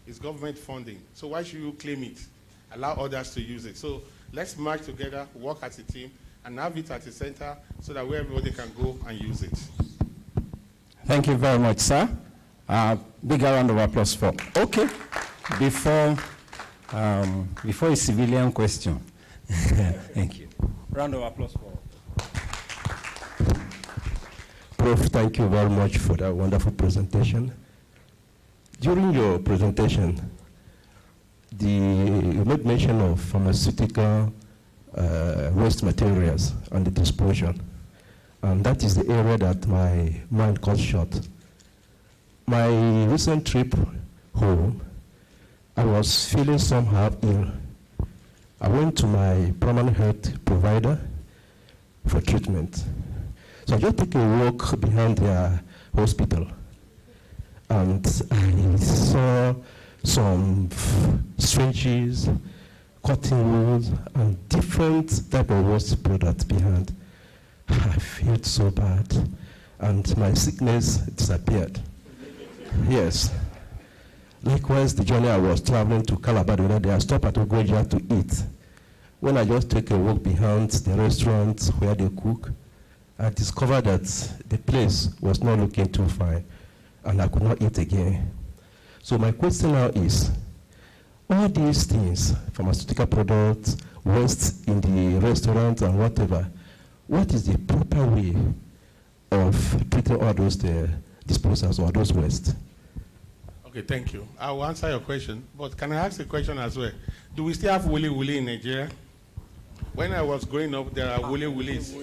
It's government funding. So why should you claim it? Allow others to use it. So let's merge together, work as a team, and have it at a center so that where everybody can go and use it.
Thank you very much, sir. Big round of applause for. Okay. Before a civilian question. Thank you. Round of applause for.
Prof, thank you very much for that wonderful presentation. During your presentation, you made mention of pharmaceutical waste materials and the disposal. And that is the area that my mind got short. My recent trip home, I was feeling somehow ill. I went to my primary health provider for treatment. So I just took a walk behind their hospital, and I saw some syringes, cotton wools, and different type of waste products behind. I felt so bad, and my sickness disappeared. Yes. Likewise, the journey I was traveling to Calabar the other day, I stopped at Ogoja to eat. When I just take a walk behind the restaurant where they cook, I discovered that the place was not looking too fine, and I could not eat again. So my question now is, all these things, pharmaceutical products, waste in the restaurant and whatever, what is the proper way of treating all those disposals or those waste?
Okay, thank you. I will answer your question, but can I ask a question as well? Do we still have wuli wuli in Nigeria? When I was growing up, there are wuli wulis.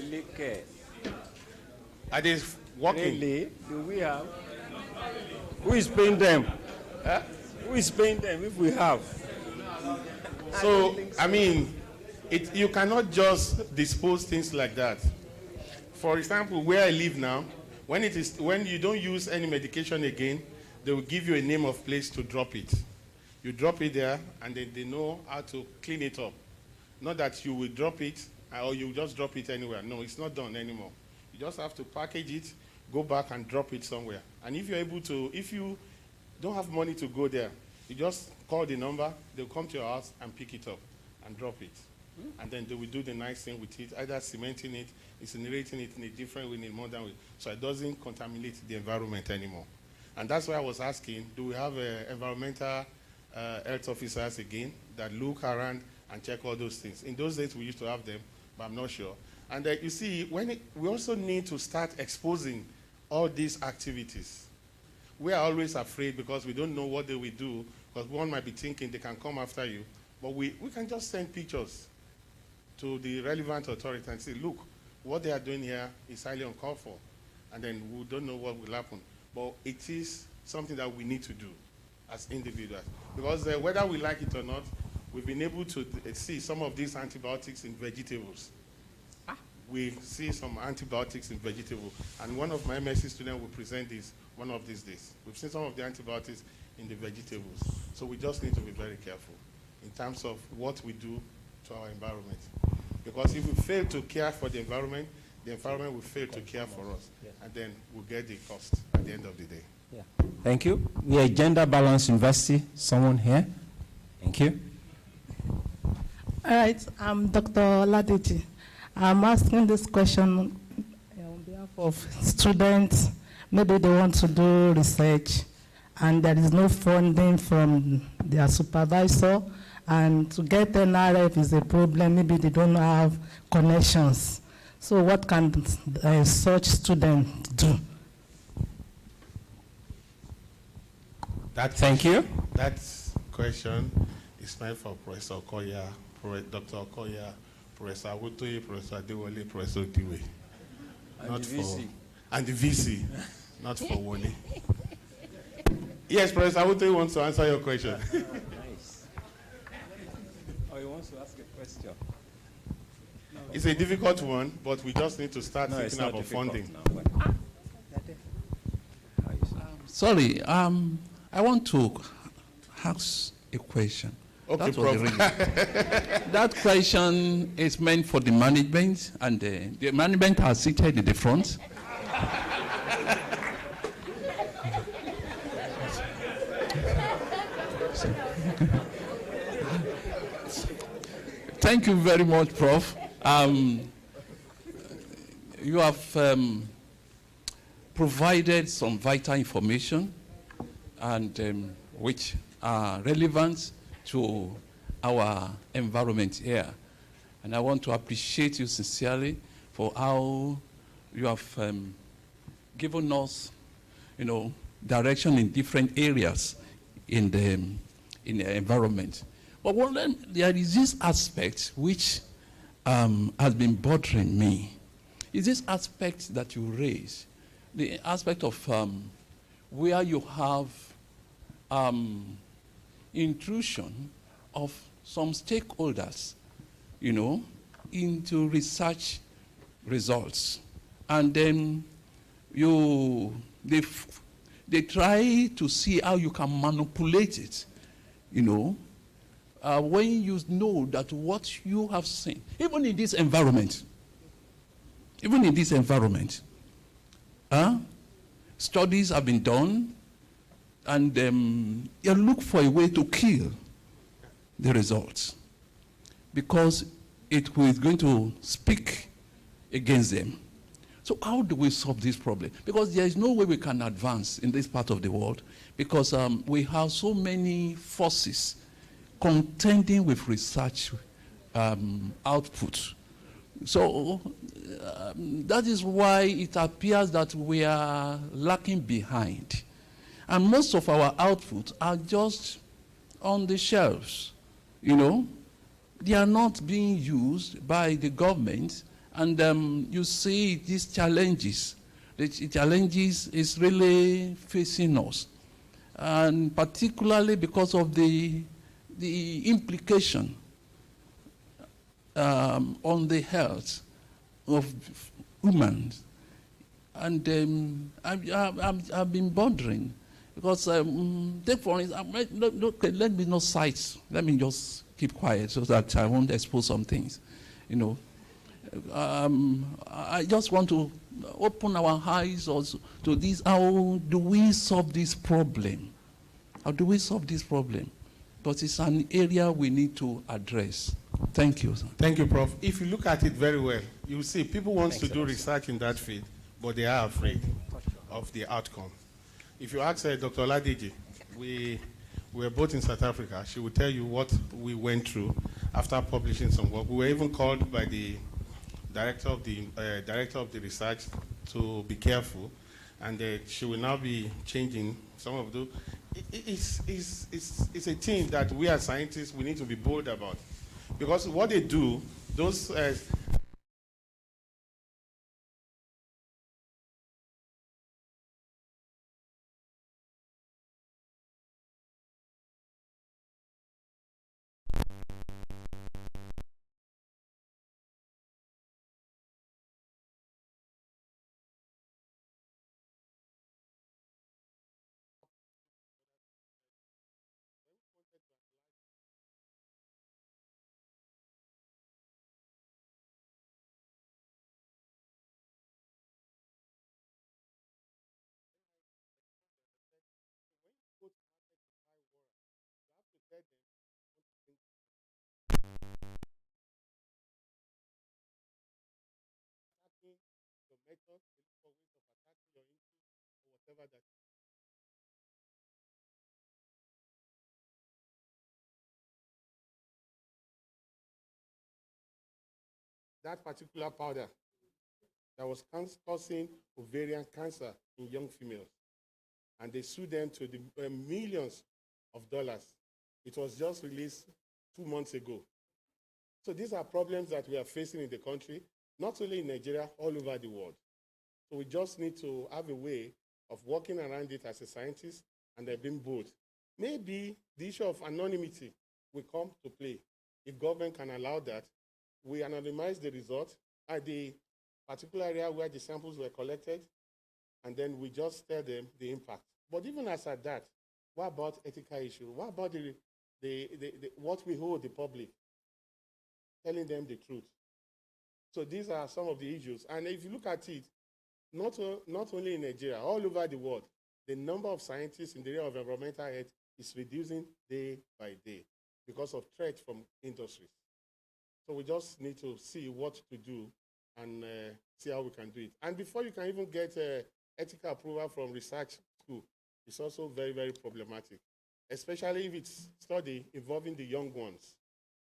Are they working?
Really? Do we have? Who is paying them? Who is paying them if we have?
So, I mean, you cannot just dispose things like that. For example, where I live now, when you don't use any medication again, they will give you a name of place to drop it. You drop it there, and then they know how to clean it up. Not that you will drop it, or you just drop it anywhere. No, it's not done anymore. You just have to package it, go back and drop it somewhere. And if you're able to, if you don't have money to go there, you just call the number, they'll come to your house and pick it up and drop it. And then they will do the nice thing with it, either cementing it, incinerating it in a different way, in a modern way, so it doesn't contaminate the environment anymore. And that's why I was asking, do we have environmental health officers again that look around and check all those things? In those days, we used to have them, but I'm not sure. And you see, we also need to start exposing all these activities. We are always afraid because we don't know what they will do, because one might be thinking they can come after you. But we can just send pictures to the relevant authority and say, look, what they are doing here is highly uncalled for. And then we don't know what will happen. But it is something that we need to do as individuals. Because whether we like it or not, we've been able to see some of these antibiotics in vegetables. We see some antibiotics in vegetables. And one of my MSc students will present this one of these days. We've seen some of the antibiotics in the vegetables. So we just need to be very careful in terms of what we do to our environment. Because if we fail to care for the environment will fail to care for us. And then we'll get the cost at the end of the day.
Yeah. Thank you. We are Gender Balance University. Someone here? Thank you.
All right, I'm Dr. Laditi. I'm asking this question on behalf of students. Maybe they want to do research and there is no funding from their supervisor, and to get NRF is a problem. Maybe they don't have connections. So what can such students do?
Thank you.
That question is meant for Professor Okoya, Dr. Okoya, Professor Awotoye, Professor Adewale, Professor Diwe.
And the VC.
And the VC, not for Wole. Yes, Professor Awotoye wants to answer your question.
Nice. Oh, he wants to ask a question.
It's a difficult one, but we just need to start thinking about funding.
Sorry, I want to ask a question.
Okay, Prof.
That question is meant for the management, and the management are seated in the front. Thank you very much, Prof. You have provided some vital information and which are relevant to our environment here. And I want to appreciate you sincerely for how you have given us, direction in different areas in the environment. But there is this aspect which has been bothering me. Is this aspect that you raise, the aspect of where you have intrusion of some stakeholders, into research results. And then they try to see how you can manipulate it, when you know that what you have seen, even in this environment, even in this environment, studies have been done, and you look for a way to kill the results, because it is going to speak against them. So how do we solve this problem? Because there is no way we can advance in this part of the world, because we have so many forces contending with research output. So that is why it appears that we are lacking behind. And most of our outputs are just on the shelves, you know. They are not being used by the government, and you see these challenges. The challenges is really facing us, and particularly because of the implication on the health of humans. And I've been wondering, because take for instance, let me not cite, let me just keep quiet so that I won't expose some things, you know. I just want to open our eyes also to this. How do we solve this problem? How do we solve this problem? But it's an area we need to address. Thank you, sir.
Thank you, Prof. If you look at it very well, you will see people want to do research in that field, but they are afraid of the outcome. If you ask Dr. Ladiji, we were both in South Africa. She will tell you what we went through after publishing some work. We were even called by the director of the research to be careful, and she will now be changing some of the. It's a thing that we as scientists we need to be bold about, because what they do, those. Your method, they look for ways of attacking your input or whatever that. That particular powder that was causing ovarian cancer in young females, and they sued them to the millions of dollars. It was just released 2 months ago. So these are problems that we are facing in the country, not only in Nigeria, all over the world. So we just need to have a way of working around it as a scientist, and they've been bold. Maybe the issue of anonymity will come to play. If government can allow that, we anonymize the result at the particular area where the samples were collected, and then we just tell them the impact. But even as at that, what about ethical issue? What about what we hold the public? Telling them the truth. So these are some of the issues. And if you look at it, not only in Nigeria, all over the world, the number of scientists in the area of environmental health is reducing day by day because of threats from industries. So we just need to see what to do and see how we can do it. And before you can even get ethical approval from research school, it's also very, very problematic, especially if it's study involving the young ones.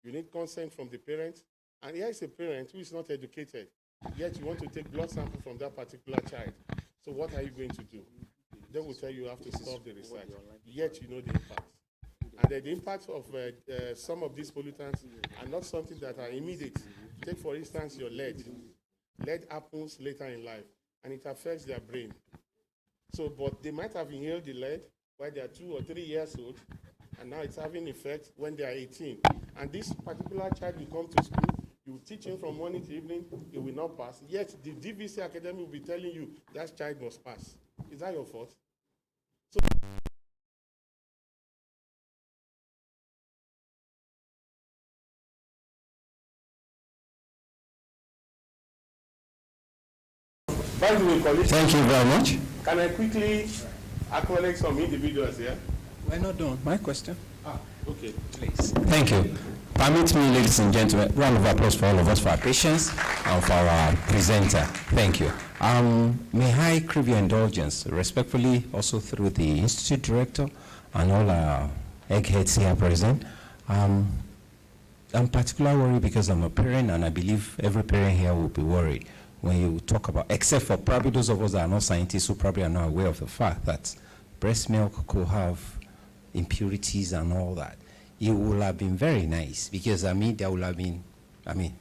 You need consent from the parents. And here is a parent who is not educated, yet you want to take blood sample from that particular child. So what are you going to do? They will tell you have to stop the research, yet you know the impact. And the impact of some of these pollutants are not something that are immediate. Take, for instance, your lead. Lead happens later in life, and it affects their brain. So, but they might have inhaled the lead while they are 2 or 3 years old, and now it's having effect when they are 18. And this particular child will come to school, you teach him from morning to evening, he will not pass. Yet the DVC Academy will be telling you that child must pass. Is that your fault? So By the way, colleagues,
Thank you very much.
can I quickly acknowledge some individuals here?
We're not done. My question.
Okay.
Please. Thank you. Permit me, ladies and gentlemen, round of applause for all of us for our patience and for our presenter. Thank you. May I crave your indulgence, respectfully, also through the Institute Director and all our eggheads here present. I'm particularly worried because I'm a parent, and I believe every parent here will be worried when you talk about, except for probably those of us that are not scientists who probably are not aware of the fact that breast milk could have impurities and all that. It would have been very nice because, there would have been,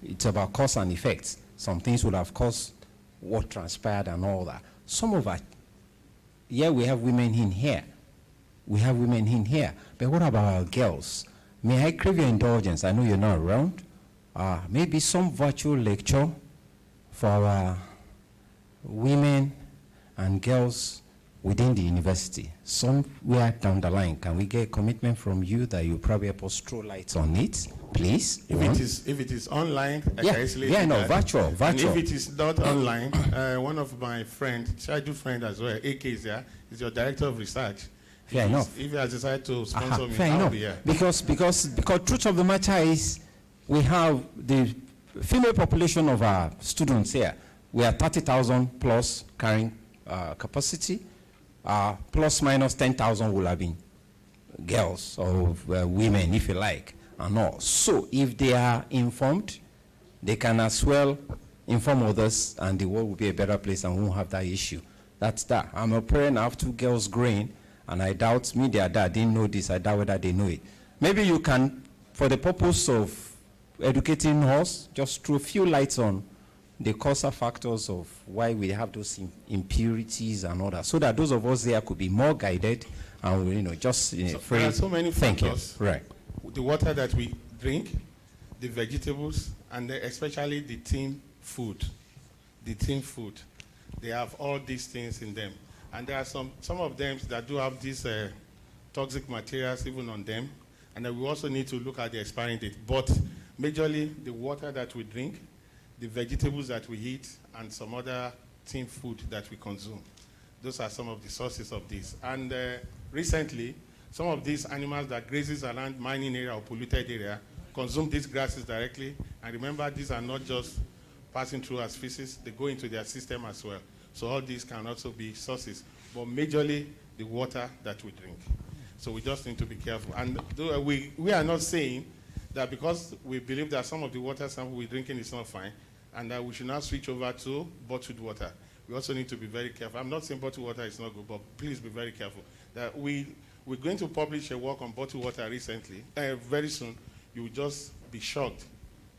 it's about cause and effects. Some things would have caused what transpired and all that. Some of it, yeah, we have women in here. We have women in here. But what about our girls? May I crave your indulgence? I know you're not around. Maybe some virtual lecture for our women and girls within the university. Somewhere down the line, can we get a commitment from you that you probably help us throw lights on it, please?
If it is online, I can easily do that.
virtual.
And if it is not online, one of my friends, childhood friend as well, AK is there, is your director of research.
Fair enough.
If he has decided to sponsor me,
fair
I'll
enough.
be here.
Because truth of the matter is, we have the female population of our students here. We are 30,000 plus carrying capacity. Plus minus 10,000 will have been girls or women, if you like, and all. So if they are informed, they can as well inform others, and the world will be a better place and we won't have that issue. That's that. I'm a parent, I have 2 girls growing, and I doubt their dad didn't know this. I doubt whether they know it. Maybe you can, for the purpose of educating us, just throw a few lights on the causal factors of why we have those impurities and all that, so that those of us there could be more guided and
there are so many factors.
Right.
The water that we drink, the vegetables, and especially the tin food. The tin food. They have all these things in them. And there are some of them that do have these toxic materials even on them. And then we also need to look at the expiring date. But majorly, the water that we drink, the vegetables that we eat, and some other tin food that we consume. Those are some of the sources of this. And recently, some of these animals that grazes around mining area or polluted area consume these grasses directly. And remember, these are not just passing through as feces, they go into their system as well. So all these can also be sources, but majorly the water that we drink. So we just need to be careful. And we are not saying that because we believe that some of the water sample we're drinking is not fine, and that we should now switch over to bottled water. We also need to be very careful. I'm not saying bottled water is not good, but please be very careful. That we're going to publish a work on bottled water recently. Very soon, you will just be shocked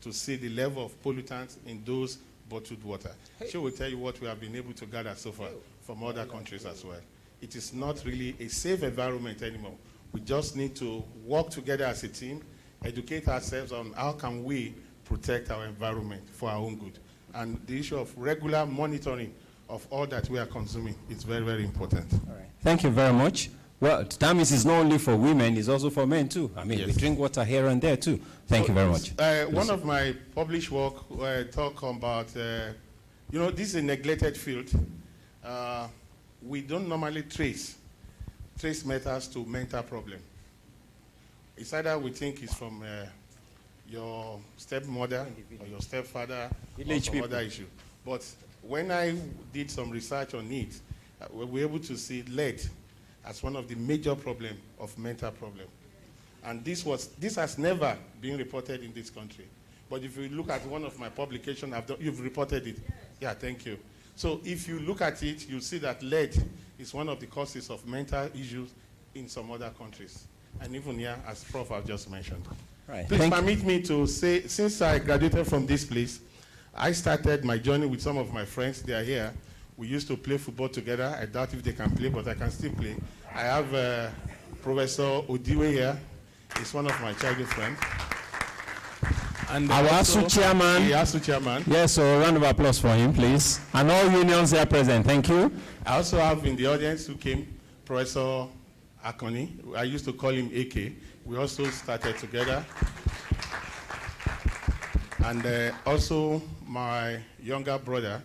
to see the level of pollutants in those bottled water. She will tell you what we have been able to gather so far from other countries as well. It is not really a safe environment anymore. We just need to work together as a team, educate ourselves on how can we protect our environment for our own good. And the issue of regular monitoring of all that we are consuming is very, very important.
All right. Thank you very much. Well, that means it's not only for women, it's also for men too.
Yes.
We drink water here and there too. Thank you very much.
One of my published work talk about, this is a neglected field. We don't normally trace matters to mental problem. It's either we think it's from your stepmother or your stepfather or some other issue. But when I did some research on it, we were able to see lead as one of the major problems of mental problem. And this has never been reported in this country. But if you look at one of my publications, you've reported it. Yeah, thank you. So if you look at it, you'll see that lead is one of the causes of mental issues in some other countries. And even here, as Prof. have just mentioned.
Right.
Please permit me to say, since I graduated from this place, I started my journey with some of my friends. They are here. We used to play football together. I doubt if they can play, but I can still play. I have Professor Odiwe here. He's one of my childhood friends. And
our ASU chairman.
The ASU chairman.
Yes, so a round of applause for him, please. And all unions here present. Thank you.
I also have in the audience who came, Professor Akoni. I used to call him AK. We also started together. And also my younger brother,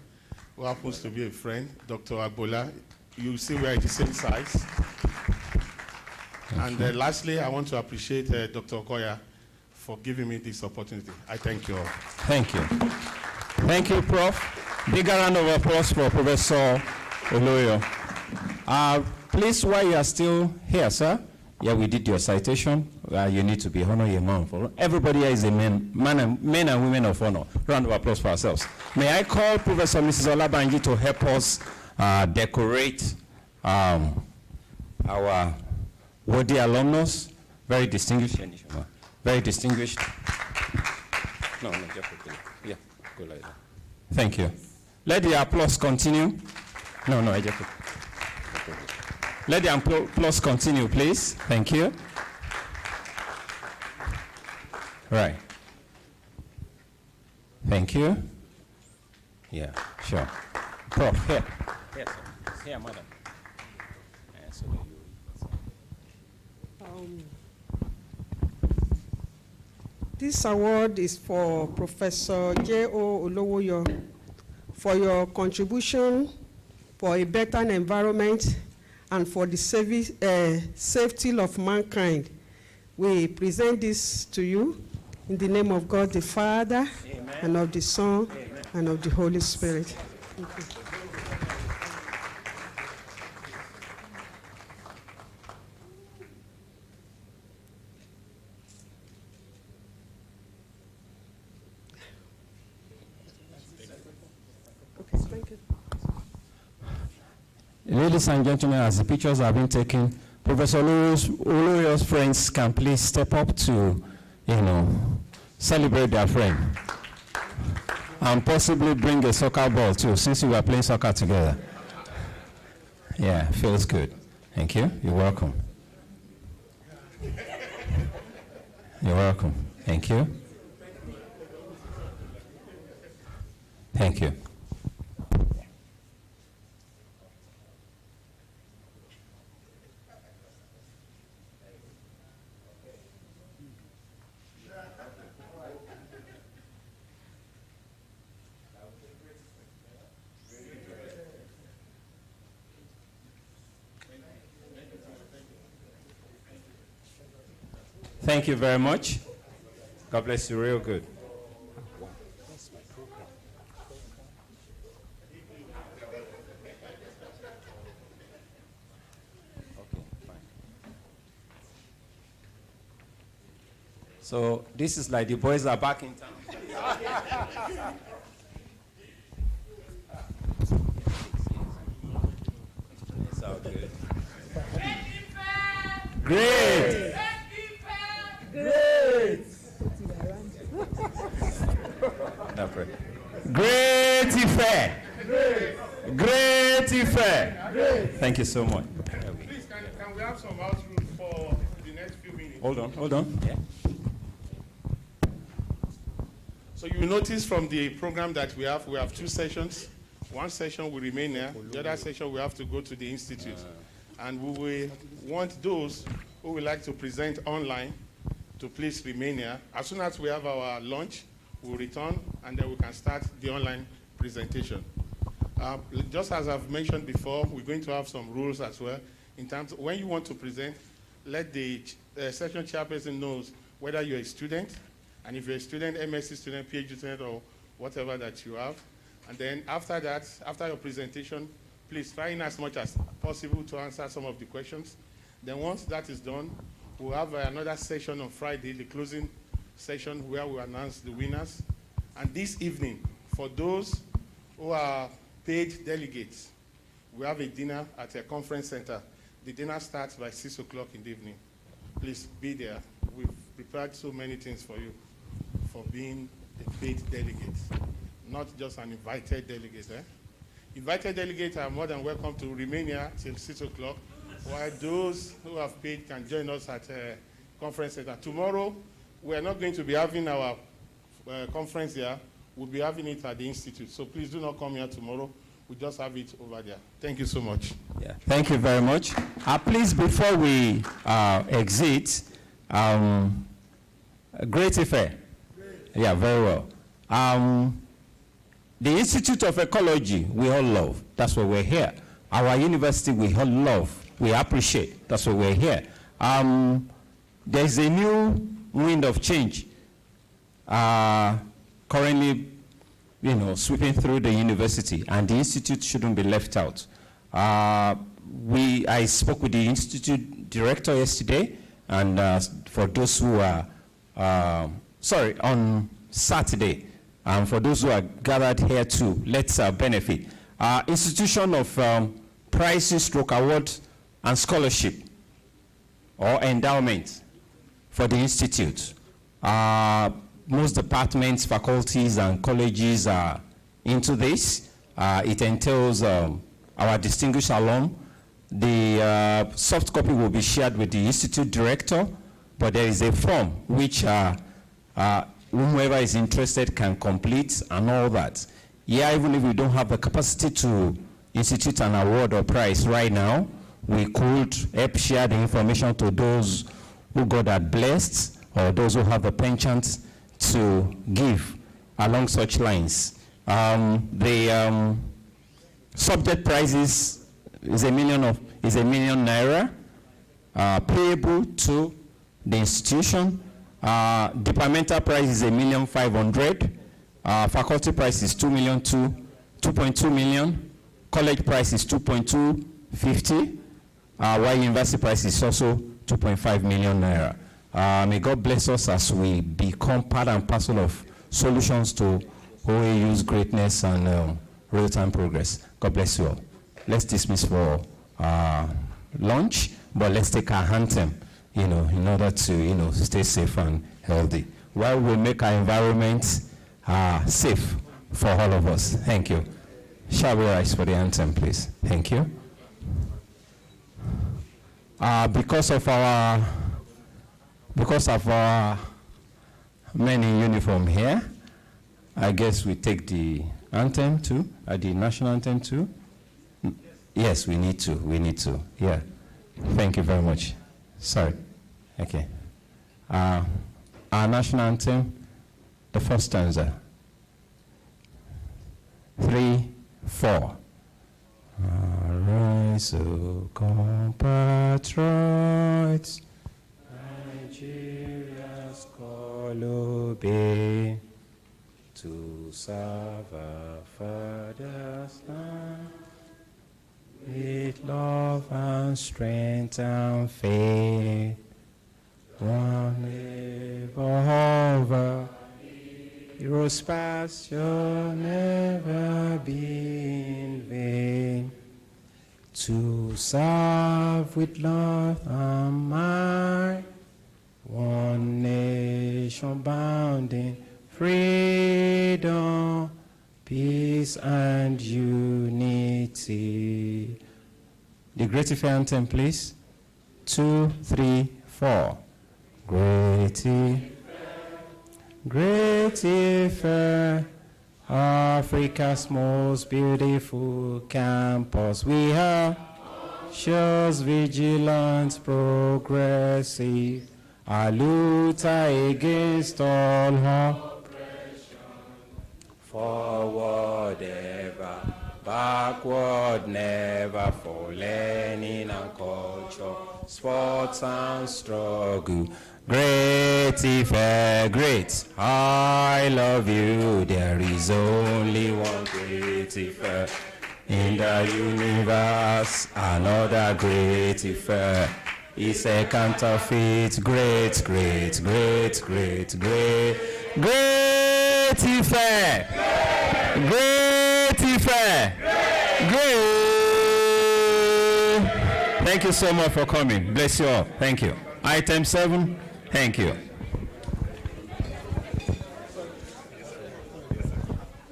who happens to be a friend, Dr. Agbola. You see we are the same size. And lastly, I want to appreciate Dr. Okoya for giving me this opportunity. I thank you all.
Thank you. Thank you, Prof. Bigger round of applause for Professor Oloyo. Please, while you are still here, sir, yeah, we did your citation. You need to be honor your man. For everybody here is a men and women of honor. Round of applause for ourselves. May I call Professor Mrs. Olabanji to help us decorate our worthy alumnus, very distinguished. Very distinguished. No, just quickly. Yeah, go like that. Thank you. Let the applause continue. No, I just. Let the applause continue, please. Thank you. Right. Thank you. Yeah, sure. Prof, here. Yes, sir. Here, madam.
This award is for Professor J.O. Olowoyo for your contribution for a better environment and for the safety of mankind. We present this to you in the name of God the Father, Amen, and of the Son, Amen, and of the Holy Spirit. Thank you.
Ladies and gentlemen, as the pictures have been taken, Professor Oloyo's friends can please step up to, celebrate their friend. And possibly bring a soccer ball too, since we are playing soccer together. Yeah, feels good. Thank you. You're welcome. You're welcome. Thank you. Thank you. Thank you very much. God bless you real good. So this is like the boys are back in town. It's all good. Great! Great! Great Ife! Great Ife! Thank you so much.
Please, can we have some house rules for the next few minutes?
Hold on. Yeah.
So you notice from the program that we have two sessions. One session will remain here. The other session we have to go to the institute. And we will want those who would like to present online to please remain here. As soon as we have our lunch, we'll return and then we can start the online presentation. Just as I've mentioned before, we're going to have some rules as well. In terms of when you want to present, let the session chairperson knows whether you're a student, and if you're a student, MSc student, PhD student, or whatever that you have. And then after that, after your presentation, please try in as much as possible to answer some of the questions. Then once that is done, we'll have another session on Friday, the closing session where we announce the winners. And this evening, for those who are paid delegates, we have a dinner at a conference center. The dinner starts by 6 o'clock in the evening. Please be there. We've prepared so many things for you for being a paid delegate, not just an invited delegate. Invited delegates are more than welcome to remain here till 6 o'clock, while those who have paid can join us at a conference center. Tomorrow, we are not going to be having our conference here. We'll be having it at the institute. So please do not come here tomorrow. We just have it over there. Thank you so much.
Yeah, thank you very much. Please, before we exit, Great Ife. Yeah, very well. The Institute of Ecology, we all love. That's why we're here. Our university, we all love. We appreciate. That's why we're here. There's a new wind of change currently, sweeping through the university, and the institute shouldn't be left out. I spoke with the institute director yesterday, and for those who are, on Saturday, for those who are gathered here too, let's benefit. Institution of prizes, stroke awards, and scholarship or endowment for the institute. Most departments, faculties, and colleges are into this. It entails our distinguished alum. The soft copy will be shared with the institute director, but there is a form which whomever is interested can complete and all that. Yeah, even if we don't have the capacity to institute an award or prize right now, we could help share the information to those who God had blessed or those who have the penchant to give along such lines. The subject prizes is $1 million naira, payable to the institution. Departmental prize is $1,500,000. Faculty price is $2.2 million. College price is $2.250. While university price is also 2.5 million naira. May God bless us as we become part and parcel of solutions to OAU's greatness and real-time progress. God bless you all. Let's dismiss for lunch, but let's take our anthem, in order to, stay safe and healthy, while we make our environment safe for all of us. Thank you. Shall we rise for the anthem, please? Thank you. Because of our men in uniform here, I guess we take the anthem too, the national anthem too. Yes, we need to. Yeah. Thank you very much. Sorry. Okay. Our national anthem, the first stanza. 3, 4. Arise, O compatriots, Nigeria's call obey, to serve our father's land, with love and strength and faith, one ever over, heroes past shall never be in vain, to serve with love and might, one nation bound in freedom, peace and unity. The Great Ife anthem, please. 2, 3, 4. Great Ife, Great Ife, Africa's most beautiful campus. We are shows vigilant, progressive, alert against all oppression. Forward ever, backward never, for learning and culture, sports and struggle. Great Ife, great, I love you. There is only one Great Ife in the universe, another Great Ife. It's a counterfeit. Great, great, great, great, great, Great Ife, Great Ife, great. Thank you so much for coming. Bless you all. Thank you. Item 7. Thank you.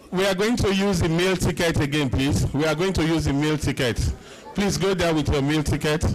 We are going to use the meal ticket again, please. We are going to use the meal ticket. Please go there with your meal ticket.